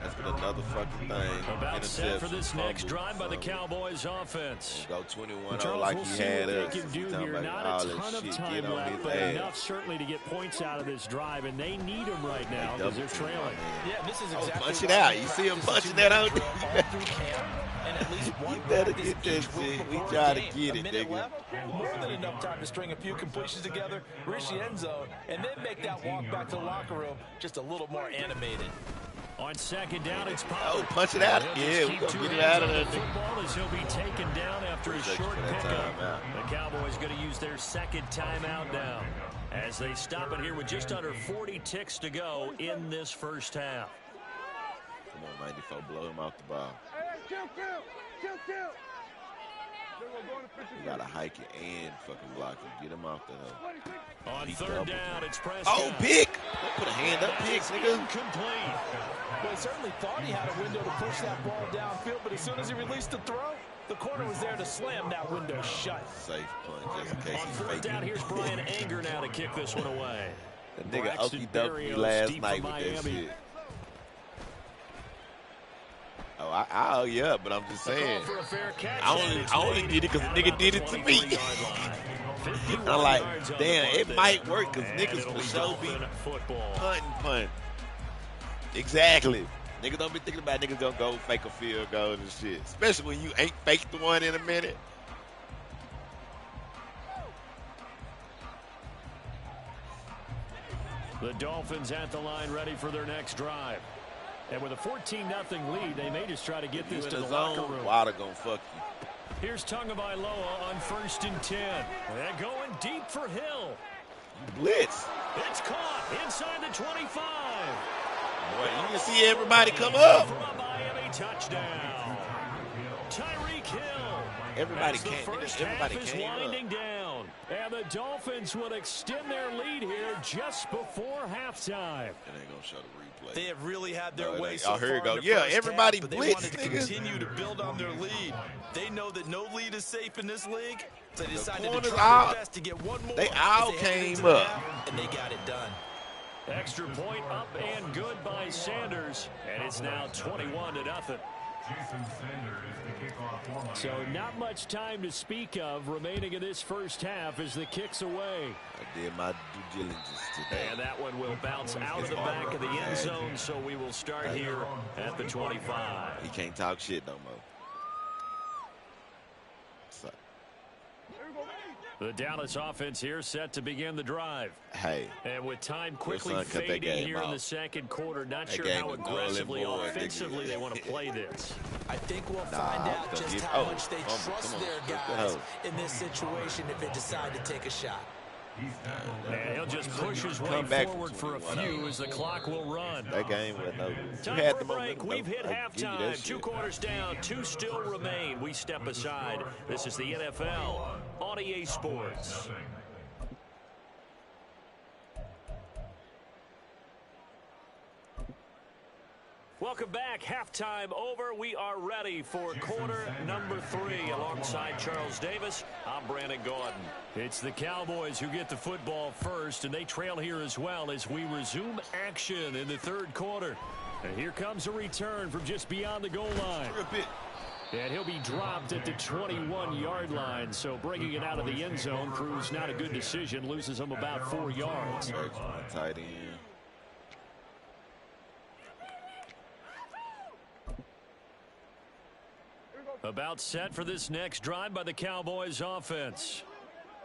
That's been another fucking thing. About set for this next Fumble, drive by the fumble. Cowboys offense. Go 21-0 Charles, like we'll he see had what us. they can do He's talking here. about Not all a that ton of shit. time Get on left, his but ass. enough certainly to get points out of this drive, and they need them right now because they're trailing. Yeah, this is exactly punch it out. You see him punching that out? And at least one You better practice get that each week shit. We before try a to game. get A it, minute nigga. left, more than enough time to string a few completions together, reach the end zone, and then make that walk back to the locker room just a little more animated. On second down, it's Pollard. Oh, punch it out. He'll Yeah, just we keep gonna two get it hands out of on there. the football as he'll be taken down after a Appreciate you short for that pickup. timeout. The Cowboys going to use their second timeout now as they stop it here with just under 40 ticks to go in this first half. Come on, 94, blow him off the ball. Kill. You gotta hike it and fucking block it. Get him off the hoe. On He third doubled. down, it's Prescott. Oh, pick! Don't put a hand up, picks, nigga. Incomplete. Well, he certainly thought he had a window to push that ball downfield, but as soon as he released the throw, the corner was there to slam that window shut. Safe punch, just in case On he's fourth faking. down, here's Brian Anger now to kick this one away. That nigga Braxton okey doke me Berrios last deep night for with that Miami. shit. Oh, I yeah, but I'm just saying. For a fair catch, I and it's only made did it because at nigga about did the it to me. 23-yard line. 51 I'm like, yards on damn, the punt it there. might work because And niggas it'll for be sure be Dolphin football. punt. Exactly. Niggas don't be thinking about niggas gonna go fake a field goal and shit. Especially when you ain't faked the one in a minute. The Dolphins at the line ready for their next drive. And with a 14-0 lead, they may just try to get this You to in the the locker zone, room. Water gonna fuck you. Here's Tagovailoa on 1st and 10. They're going deep for Hill. Blitz. It's caught inside the 25. Boy, you can see everybody come up. For a Miami touchdown. Tyreek Hill. Everybody As the can't. first Everybody half is came up. winding down. And the Dolphins will extend their lead here just before halftime. It ain't gonna show the replay. They have really had their No, way they- so oh, here far you go. in the Yeah, first everybody half, but blitz, they wanted to nigga. continue to build on their lead. They know that no lead is safe in this league, so they decided to corners try all- their best to get one more. they as all headed came into the up. half, and they got it done. Extra point up and good by Sanders. And it's now 21-0. Jason Sanders is the kickoff for Miami. So not much time to speak of remaining in this first half as the kick's away. I did my due diligence today. And that one will bounce out of the back of the end zone, so we will start here at the 25. He can't talk shit no more. So, The Dallas offense here set to begin the drive. Hey. And with time quickly fading here in the second quarter, not sure how aggressively offensively they want to play this. I think we'll find out just how much they trust their guys in this situation if they decide to take a shot. And he'll just push his way forward for a few as the clock will run. That game was no. Time for a break. We've hit halftime. 2 quarters down. 2 still remain. We step aside. This is the NFL on EA Sports. Welcome back. Halftime over. We are ready for quarter number 3. Alongside Charles Davis, I'm Brandon Gaudin. It's the Cowboys who get the football first, and they trail here as well as we resume action in the third quarter. And here comes a return from just beyond the goal line. And he'll be dropped at the 21-yard line, so bringing it out of the end zone proves not a good decision, loses him about 4 yards. Tight end. About set for this next drive by the Cowboys offense.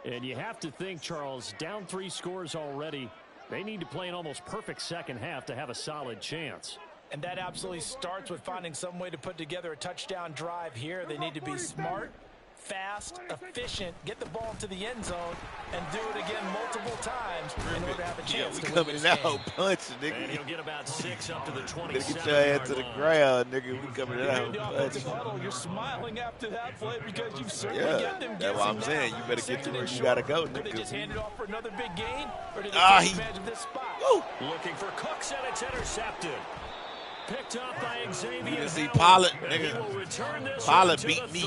And you have to think, Charles, down 3 scores already. They need to play an almost perfect second half to have a solid chance. And that absolutely starts with finding some way to put together a touchdown drive here. They need to be smart, fast, efficient, get the ball to the end zone, and do it again multiple times in order to have a chance to win this game. Coming out punching, nigga. And he'll get about 6 up to the 27. Get your head to the ground, nigga. We coming out punching. You're smiling after that play because you've certainly got them. That's what I'm saying. You better get to where you gotta go, nigga. Did they just hand it off for another big gain, or did they take advantage of this spot? Looking for Cooks, and it's intercepted. Picked up by Xavier. You can see Pollard, nigga. Pollard beat me.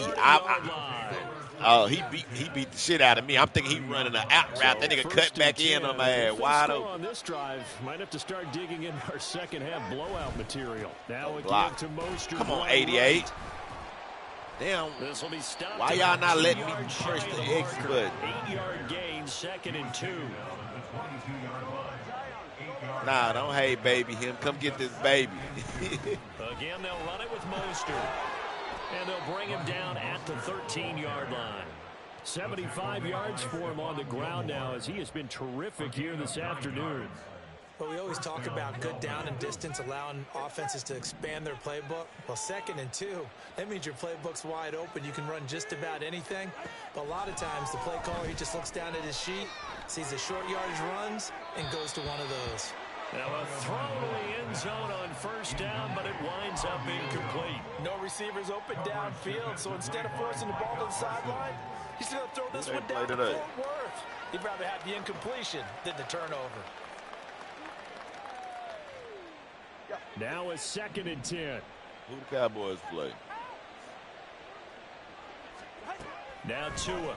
He beat the shit out of me. I'm thinking he running an out route. That nigga cut back in on my ass wide open. On this drive, might have to start digging in our second half blowout material. Now again to Mostert. Come on, 88. Damn. Why y'all not letting me press the X button? 8-yard gain, 2nd and 2. Nah, don't hate baby him. Come get this baby. Again, they'll run it with Mostert. And they'll bring him down at the 13-yard line. 75 yards for him on the ground now as he has been terrific here this afternoon. Well, we always talk about good down and distance, allowing offenses to expand their playbook. Well, 2nd and 2, that means your playbook's wide open. You can run just about anything. But a lot of times, the play caller, he just looks down at his sheet, sees the short yardage runs, and goes to one of those. Now a throw to the end zone on 1st down, but it winds up incomplete. No receivers open downfield, so instead of forcing the ball to the sideline, he's going to throw this one down to Fort Worth. He'd rather have the incompletion than the turnover. Now a 2nd and 10. Who the Cowboys play? Now Tua.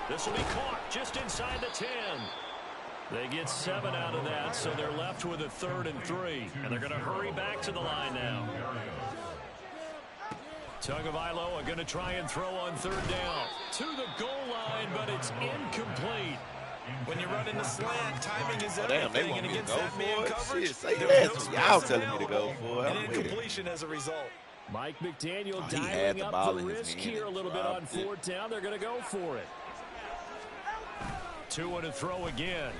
This will be caught just inside the 10. They get 7 out of that, so they're left with a 3rd and 3. And they're going to hurry back to the line now. Tagovailoa going to try and throw on 3rd down. To the goal line, but it's incomplete. When you're running the slant, timing is everything, and against that man coverage, y'all telling me to go for it. And incompletion as a result. Mike McDaniel dialing up the risk here a little bit on 4th down. They're going to go for it. Tua to throw again.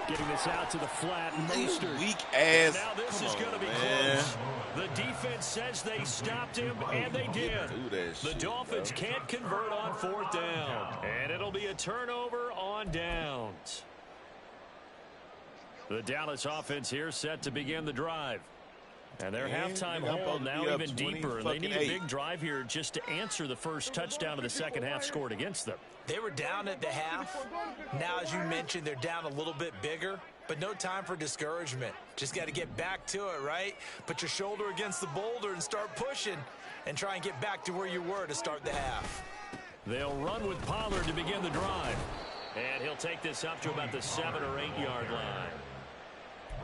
Getting this out to the flat. Mostert. Weak ass. Now this is going to be close. The defense says they stopped him, and they did. The Dolphins can't convert on 4th down. And it'll be a turnover on downs. The Dallas offense here set to begin the drive. And their halftime hold now even deeper. And they need a big drive here just to answer the first touchdown of the second half scored against them. They were down at the half. Now, as you mentioned, they're down a little bit bigger, but no time for discouragement. Just got to get back to it, right? Put your shoulder against the boulder and start pushing and try and get back to where you were to start the half. They'll run with Pollard to begin the drive. And he'll take this up to about the 7 or 8 yard line.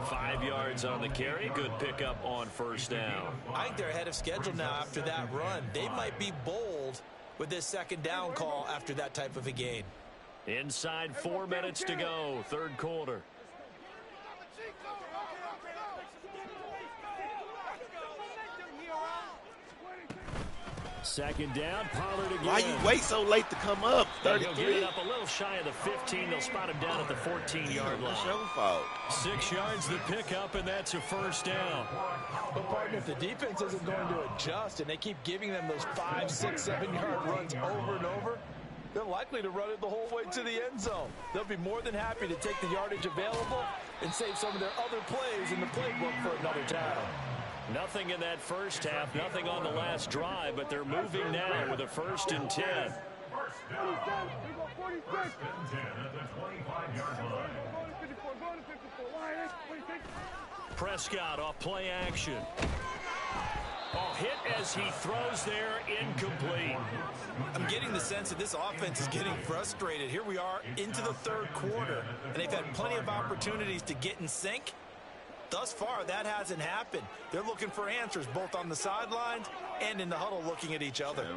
5 yards on the carry. Good pickup on 1st down. I think they're ahead of schedule now after that run. They might be bold with this 2nd down call after that type of a gain. Inside 4 minutes to go, 3rd quarter. Second down, Pollard again. Why you wait so late to come up? He'll get 33. it up a little shy of the 15. They'll spot him down at the 14-yard line. That's your fault. 6 yards the pickup, and that's a first down. But, partner, if the defense isn't going to adjust and they keep giving them those 5, 6, 7-yard runs over and over, they're likely to run it the whole way to the end zone. They'll be more than happy to take the yardage available and save some of their other plays in the playbook for another down. Nothing in that first half, nothing on the last drive, but they're moving now with a 1st and 10. First down. First and 10 at the 25-yard line. Prescott off play action. Oh, hit as he throws there, incomplete. I'm getting the sense that this offense is getting frustrated. Here we are into the 3rd quarter, and they've had plenty of opportunities to get in sync. Thus far, that hasn't happened. They're looking for answers both on the sidelines and in the huddle looking at each other.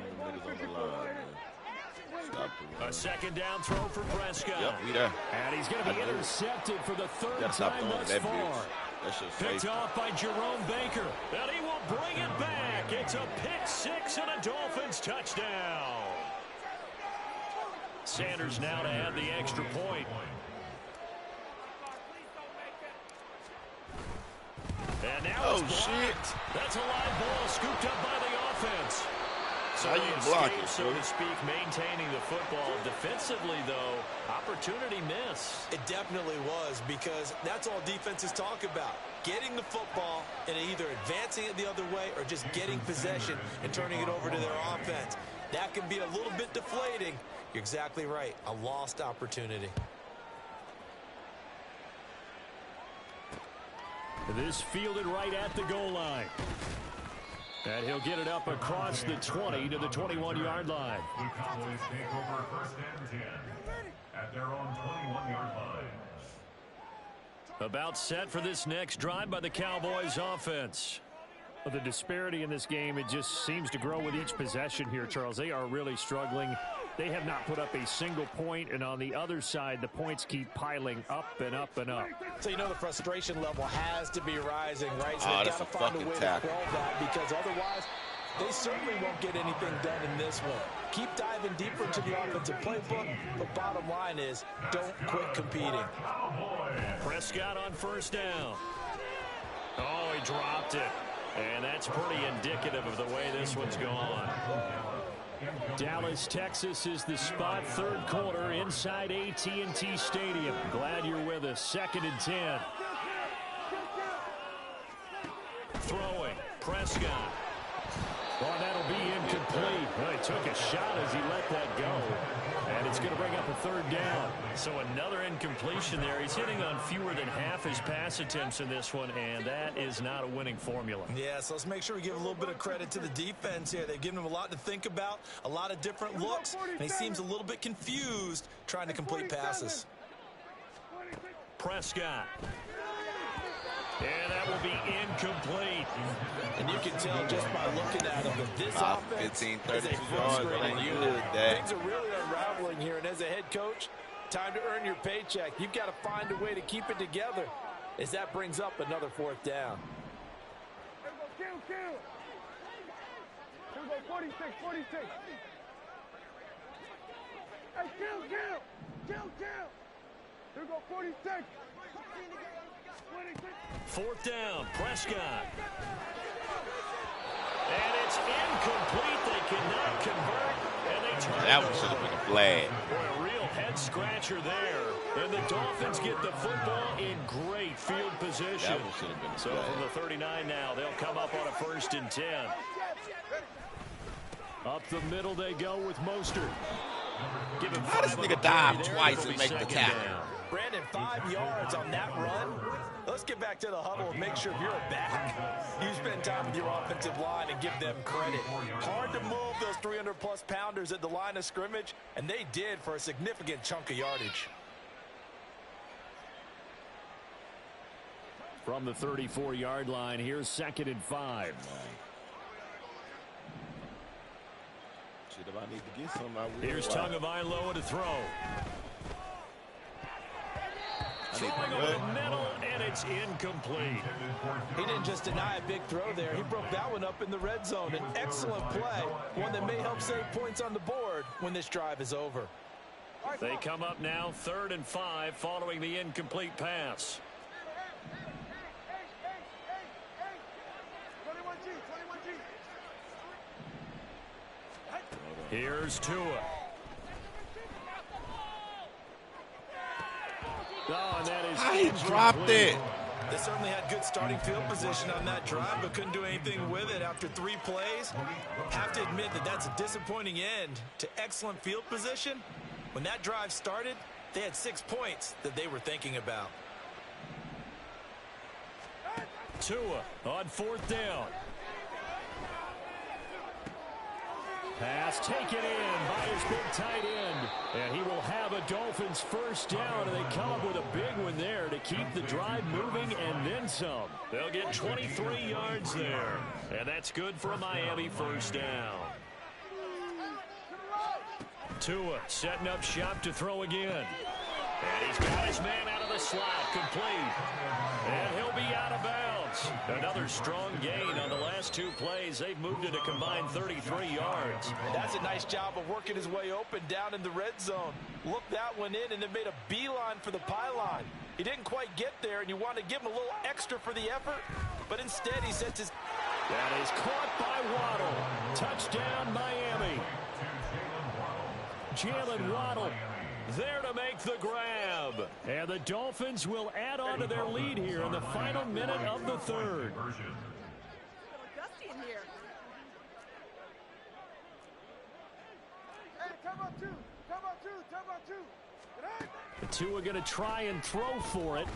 A second down throw for Prescott. Yep, we there. And he's going to be intercepted for the 3rd Stop time throwing thus that far. bitch. That's just Picked safe. off by Jerome Baker. And he will bring it back. It's a pick 6 and a Dolphins touchdown. Sanders now to add the extra point. And now it's blocked. That's a live ball scooped up by the offense. So how you block it, so to speak, maintaining the football. Defensively, though, opportunity miss. It definitely was, because that's all defenses talk about. Getting the football and either advancing it the other way or just getting possession and turning it over to their offense. That can be a little bit deflating. You're exactly right. A lost opportunity. This fielded right at the goal line. And he'll get it up across the 20 to the 21-yard line. The Cowboys take over 1st and 10 at their own 21-yard line. About set for this next drive by the Cowboys offense. Well, the disparity in this game, it just seems to grow with each possession here, Charles. They are really struggling. They have not put up a single point, and on the other side, the points keep piling up and up and up. So you know the frustration level has to be rising, right? So they've that's got to a find a fucking way tackle. to quell that, because otherwise they certainly won't get anything done in this one. Keep diving deeper into the offensive playbook, but bottom line is don't quit competing. Prescott on 1st down. Oh, he dropped it. And that's pretty indicative of the way this one's gone. Dallas, Texas is the spot, 3rd quarter inside AT&T Stadium. Glad you're with us. 2nd and 10. Throwing. Prescott. Well, that'll be incomplete. Well, he took a shot as he let that go. And it's going to bring up a 3rd down. So another incompletion there. He's hitting on fewer than half his pass attempts in this one, and that is not a winning formula. Yeah, so let's make sure we give a little bit of credit to the defense here. They've given him a lot to think about, a lot of different looks, and he seems a little bit confused trying to complete passes. Prescott. And that will be incomplete. And you can tell just by looking at him that this 5, offense 15, is 32 a yards. frustrating Ain't unit. good, Dak. Things are really unraveling here, and as a head coach, time to earn your paycheck. You've got to find a way to keep it together, as that brings up another 4th down. Kill. Here we go, 46. Hey, kill. Here we go, 46. 4th down. Prescott. And it's incomplete. They cannot convert, and they turn That it one should have over. been a flag. Boy, a real head-scratcher there. And the Dolphins get the football in great field position. That one should have been a So flag. from the 39 now, they'll come up on a 1st and 10. Up the middle they go with Mostert. Give him How does 5 on nigga the carry dive there, twice it'll and be make the 2nd tackle? down. Brandon, 5 yards on that run. Let's get back to the huddle and make sure if you're a back, you spend time with your offensive line and give them credit. Hard to move those 300-plus pounders at the line of scrimmage, and they did for a significant chunk of yardage. From the 34-yard line, here's 2nd and 5. Shit, if I need to get something, I will. Here's Tagovailoa to throw. I need Throwing to over what? the middle, and it's incomplete. He didn't just deny a big throw there. He broke that one up in the red zone. An excellent play, one that may help save points on the board when this drive is over. They come up now 3rd and 5 following the incomplete pass. 21G, 21G. Here's Tua. Oh, and that is He dropped it. They certainly had good starting field position on that drive, but couldn't do anything with it after 3 plays. Have to admit that that's a disappointing end to excellent field position. When that drive started, they had 6 points that they were thinking about. Tua on 4th down. Pass taken in by his big tight end. And he will have a Dolphins first down, and they come up with a big one there to keep the drive moving and then some. They'll get 23 yards there. And that's good for a Miami first down. Tua setting up shop to throw again. And he's got his man out of the slot, complete. And he'll be out of bounds. Another strong gain on the last 2 plays. They've moved it a combined 33 yards. That's a nice job of working his way open down in the red zone. Looked that one in and then made a beeline for the pylon. He didn't quite get there, and you want to give him a little extra for the effort, but instead he sets his... That is caught by Waddle. Touchdown, Miami. Jalen Waddle there to make the grab. And the Dolphins will add on to their lead here in the final minute of the 3rd. Dusty in here. Hey, come on, 2. Come on, 2. Come on, 2. The Tua going to try and throw for it.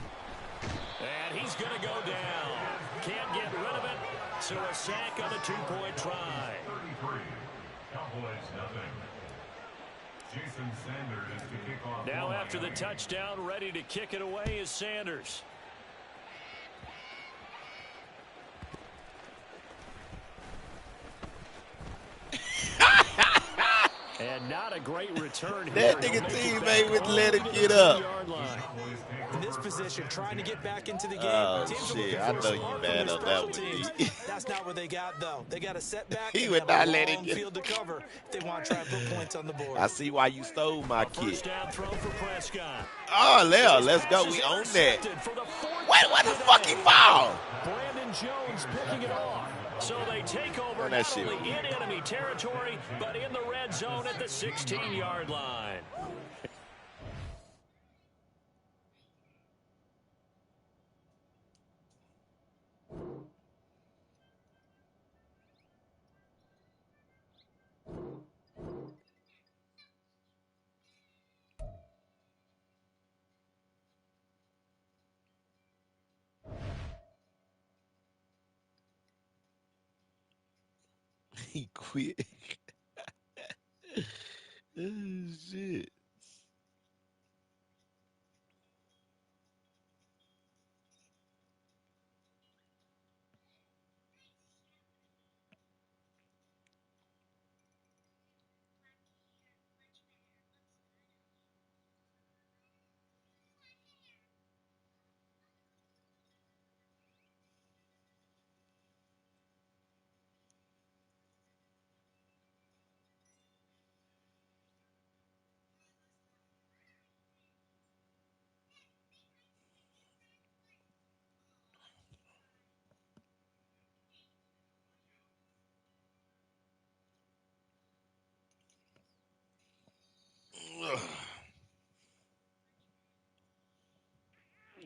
And he's going to go down. Can't get rid of it. So a sack on the 2-point try. 33. Cowboys nothing. Jason Sanders is to kick off. Now after the touchdown, ready to kick it away is Sanders. And not a great return here. That nigga teammate would let it get up. In this position, trying to get back into the game. Oh, Teams are shit. looking I for a know you spark mad from their on that special one, teams. D. That's not what they got, though. They got a setback. He and would they have not a let it long get- field to cover if they want to try and put points on the board. I see why you stole my kid. First down throw for Prescott. Oh, Leo, let's go. We own that. Wait, what the fucking ball? Brandon Jones picking it off. So they take over Run that not shit. only in enemy territory, but in the red zone at the 16-yard line. He quit. Oh, shit.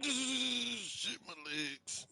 Shit, my legs.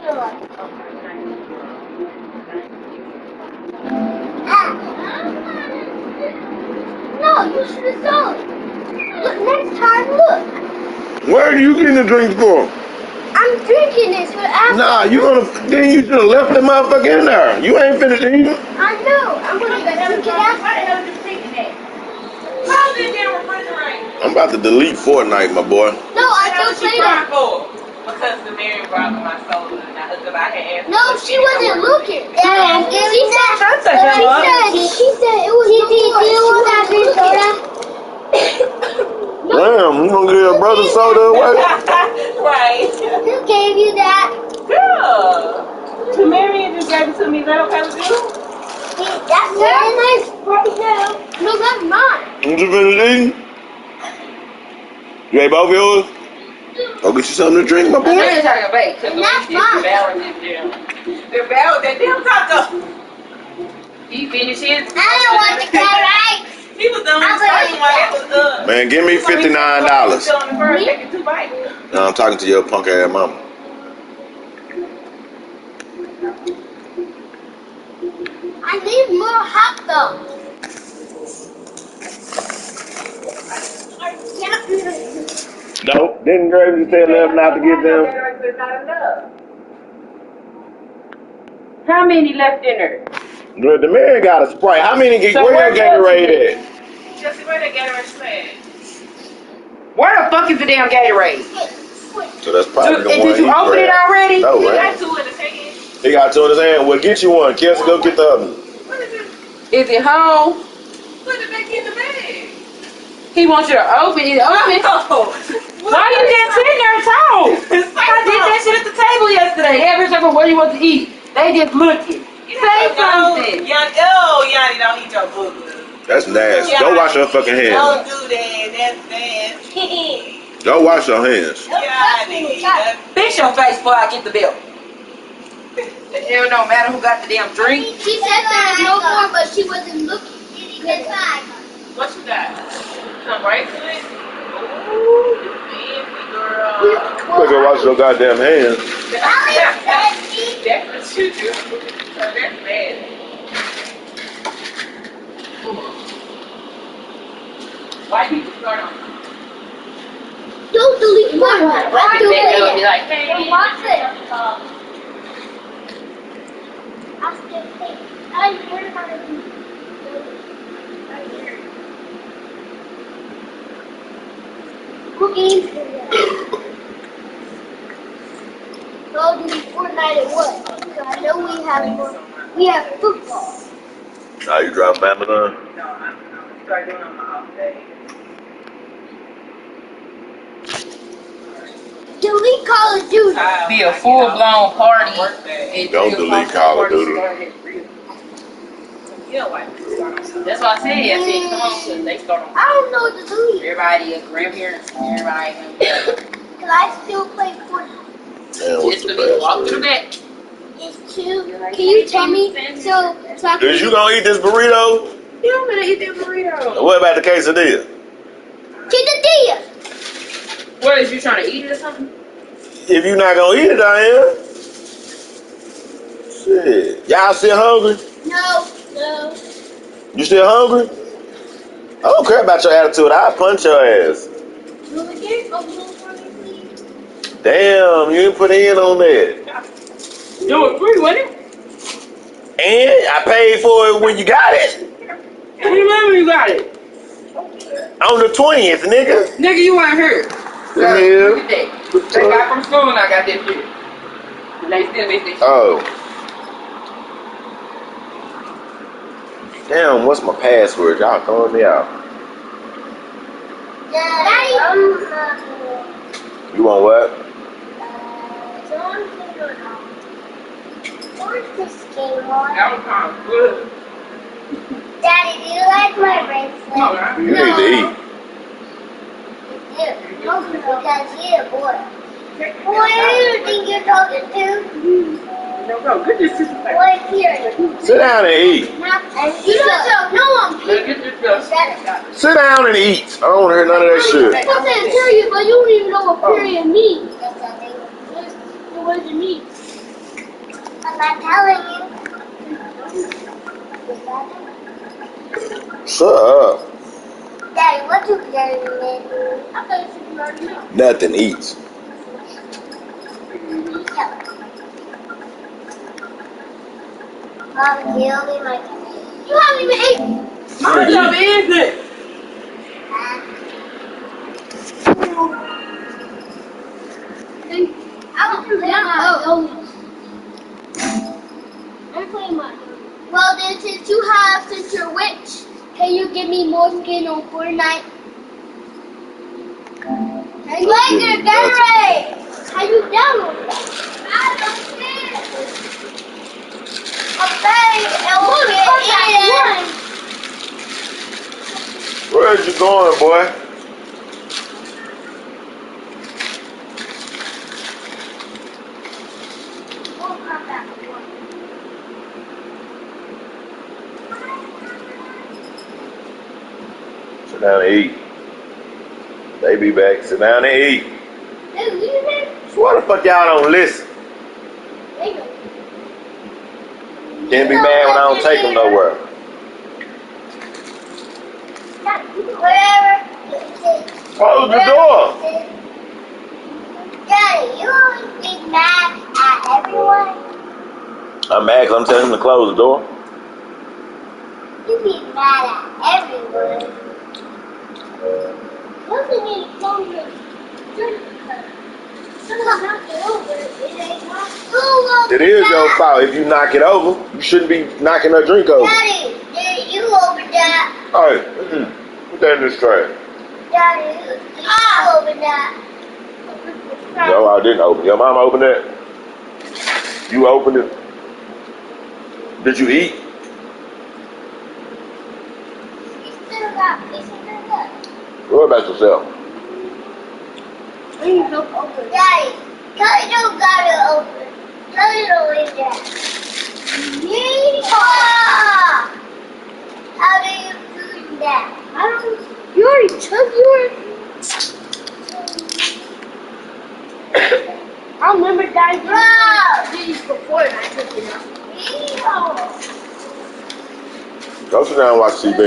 No, you should have sold. Look, next time, look. Where are you getting the drinks for? I'm drinking this for after. Nah, then you should have left the motherfucker in there. You ain't finished eating. I know. I'm gonna go drink it after. Why the hell are you thinking that? How's it in the refrigerator? I'm about to delete Fortnite, my boy. No, I don't say that. Because the Mary brought me my soda and I hooked up. I had asked. No, she wasn't looking. She said it was Damn, you gonna give your brother soda away? Right. Who gave you that? Girl. To Marion just gave it to me. Is that okay with you? That's very nice right now. No, that's mine. You just finished eating? You ate both yours? Go get you something to drink, my boy. I'm talking about And that's mine. The barrel that damn taco. He finished his. I don't want the carrot. He was done with the first one. It was good. Man, give me $59. Still on the first, taking 2 bites. No, I'm talking to your punk ass mama. I need more hot dogs. No, didn't Gravy say left not to get them? How many left in there? Look, the man got a Sprite. How many get where your Gatorade at? Jesse, where the Gatorade stand? Where the fuck is the damn Gatorade? So that's probably the one. Did you open it already? No, He right? got 2 in his hand. He got 2 in his hand. Well, get you one. Kelsey, go get the other one. What is it? Is it home? Put it back in the bag. He wants you to open it. Open it. Why you just sitting there and talk? I did that shit at the table yesterday. Every time, what do you want to eat? They just looking. Say something. Yanni, don't eat your booger. That's nasty. Go wash your fucking hands. Don't do that. That's nasty. Go wash your hands. Yanni. Fix your face before I get the bill. It don't matter who got the damn drink. She said there was no more, but she wasn't looking. What you got? Some bracelets? Ooh, fancy girl. Go wash your goddamn hands. That's what you do. That's bad. White people start on. Don't delete one. Black people they'll be like, hey, Watch it. I'll still think. I learned how to do it. What games do we have? So do we Fortnite or what? So I know we have more. We have football. Now you drop Amazon? no, I'm start doing on my off day. Delete Call of Duty. Be a full-blown party. Don't delete Call of Duty. That's why I said, come on, because they start on. I don't know what to delete. Everybody, your grandparents, everybody. Because I still play Fortnite. Damn, what's Just the to be walk through the best? back. It's 2. Can you tell me? So I can. Is you gonna eat this burrito? Yeah, I'm gonna eat that burrito. What about the quesadilla? Quesadilla. What, is you trying to eat it or something? If you not gonna eat it, I am. Shit. Y'all still hungry? No. You still hungry? I don't care about your attitude. I'll punch your ass. Damn, you didn't put in on that. Do it free, wasn't it? And I paid for it when you got it. What do you mean when you got it? On the 20th, nigga. Nigga, you weren't here. Yeah. Look at that. They got from school and I got that shit. And they still make that shit. Oh. Damn, what's my password? Y'all throwing me out. You want what? That was kind of good. Daddy, do you like my bracelet? No, right? You need to eat. Because you're a boy. Boy, who do you think you're talking to? No, get this sister back. Boy, here. Sit down and eat. You don't tell no one. Get this stuff. Sit down and eat. I don't want to hear none of that shit. I'm saying period, but you don't even know what period means. What does it mean? I'm not telling you. Shut up. Daddy, what you getting, man? I thought you should learn me. Nothing eats. Mom, kill me, my you haven't even eaten. How much is it? I don't play my donuts. I'm playing my donuts. Well, then, since you're a witch, can you give me more skin on Fortnite? Laser, Gatorade! How you download that? I don't care. Okay, and we'll get in. Where's you going, boy? We'll come back. Sit down and eat. They be back. Sit down and eat. So why the fuck y'all don't listen? Can't be mad when I don't take them nowhere. Close the door. Daddy, you always be mad at everyone. I'm mad because I'm telling them to close the door. You be mad at everyone. Nothing is wrong with It is your fault if you knock it over. You shouldn't be knocking her drink over. Daddy, you over that. Alright, put that in this tray. Daddy, you over that. No, I didn't open it. Your mama opened it? You opened it? Did you eat? You still got pieces of that. Worry about yourself. Daddy, tell you don't got it open. Tell you don't leave that. Yeehaw! How do you do that? I don't. You already took yours. I remember Daddy did these before and I took it out. Yeehaw! Go sit down and watch TV.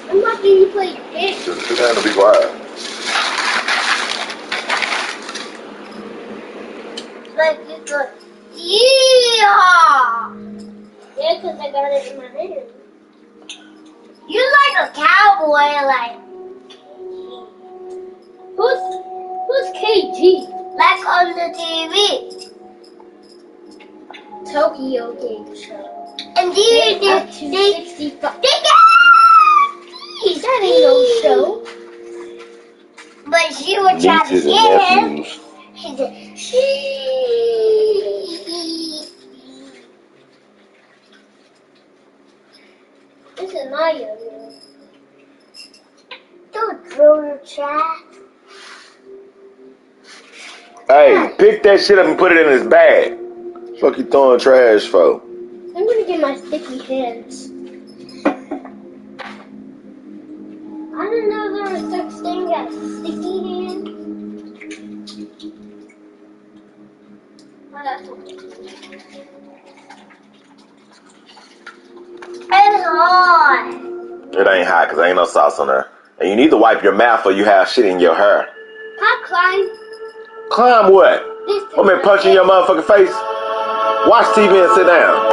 I'm watching you play games. Just sit down and be quiet. Like you go, yeehaw! Yeah, because I got it in my hand. You like a cowboy, like. Who's KG? Like on the TV. Tokyo Game Show. And do you do 65? That ain't no show. But she would try to get him. He said, this is my room. Don't throw your trash. Hey, pick that shit up and put it in his bag. Fuck you throwing trash for? I'm gonna get my sticky hands. I didn't know there was such thing as sticky hands. It's hot. It ain't hot because ain't no sauce on there. And you need to wipe your mouth or you have shit in your hair. I'll climb. Climb what? Want me to punch in your motherfucking face? Watch TV and sit down.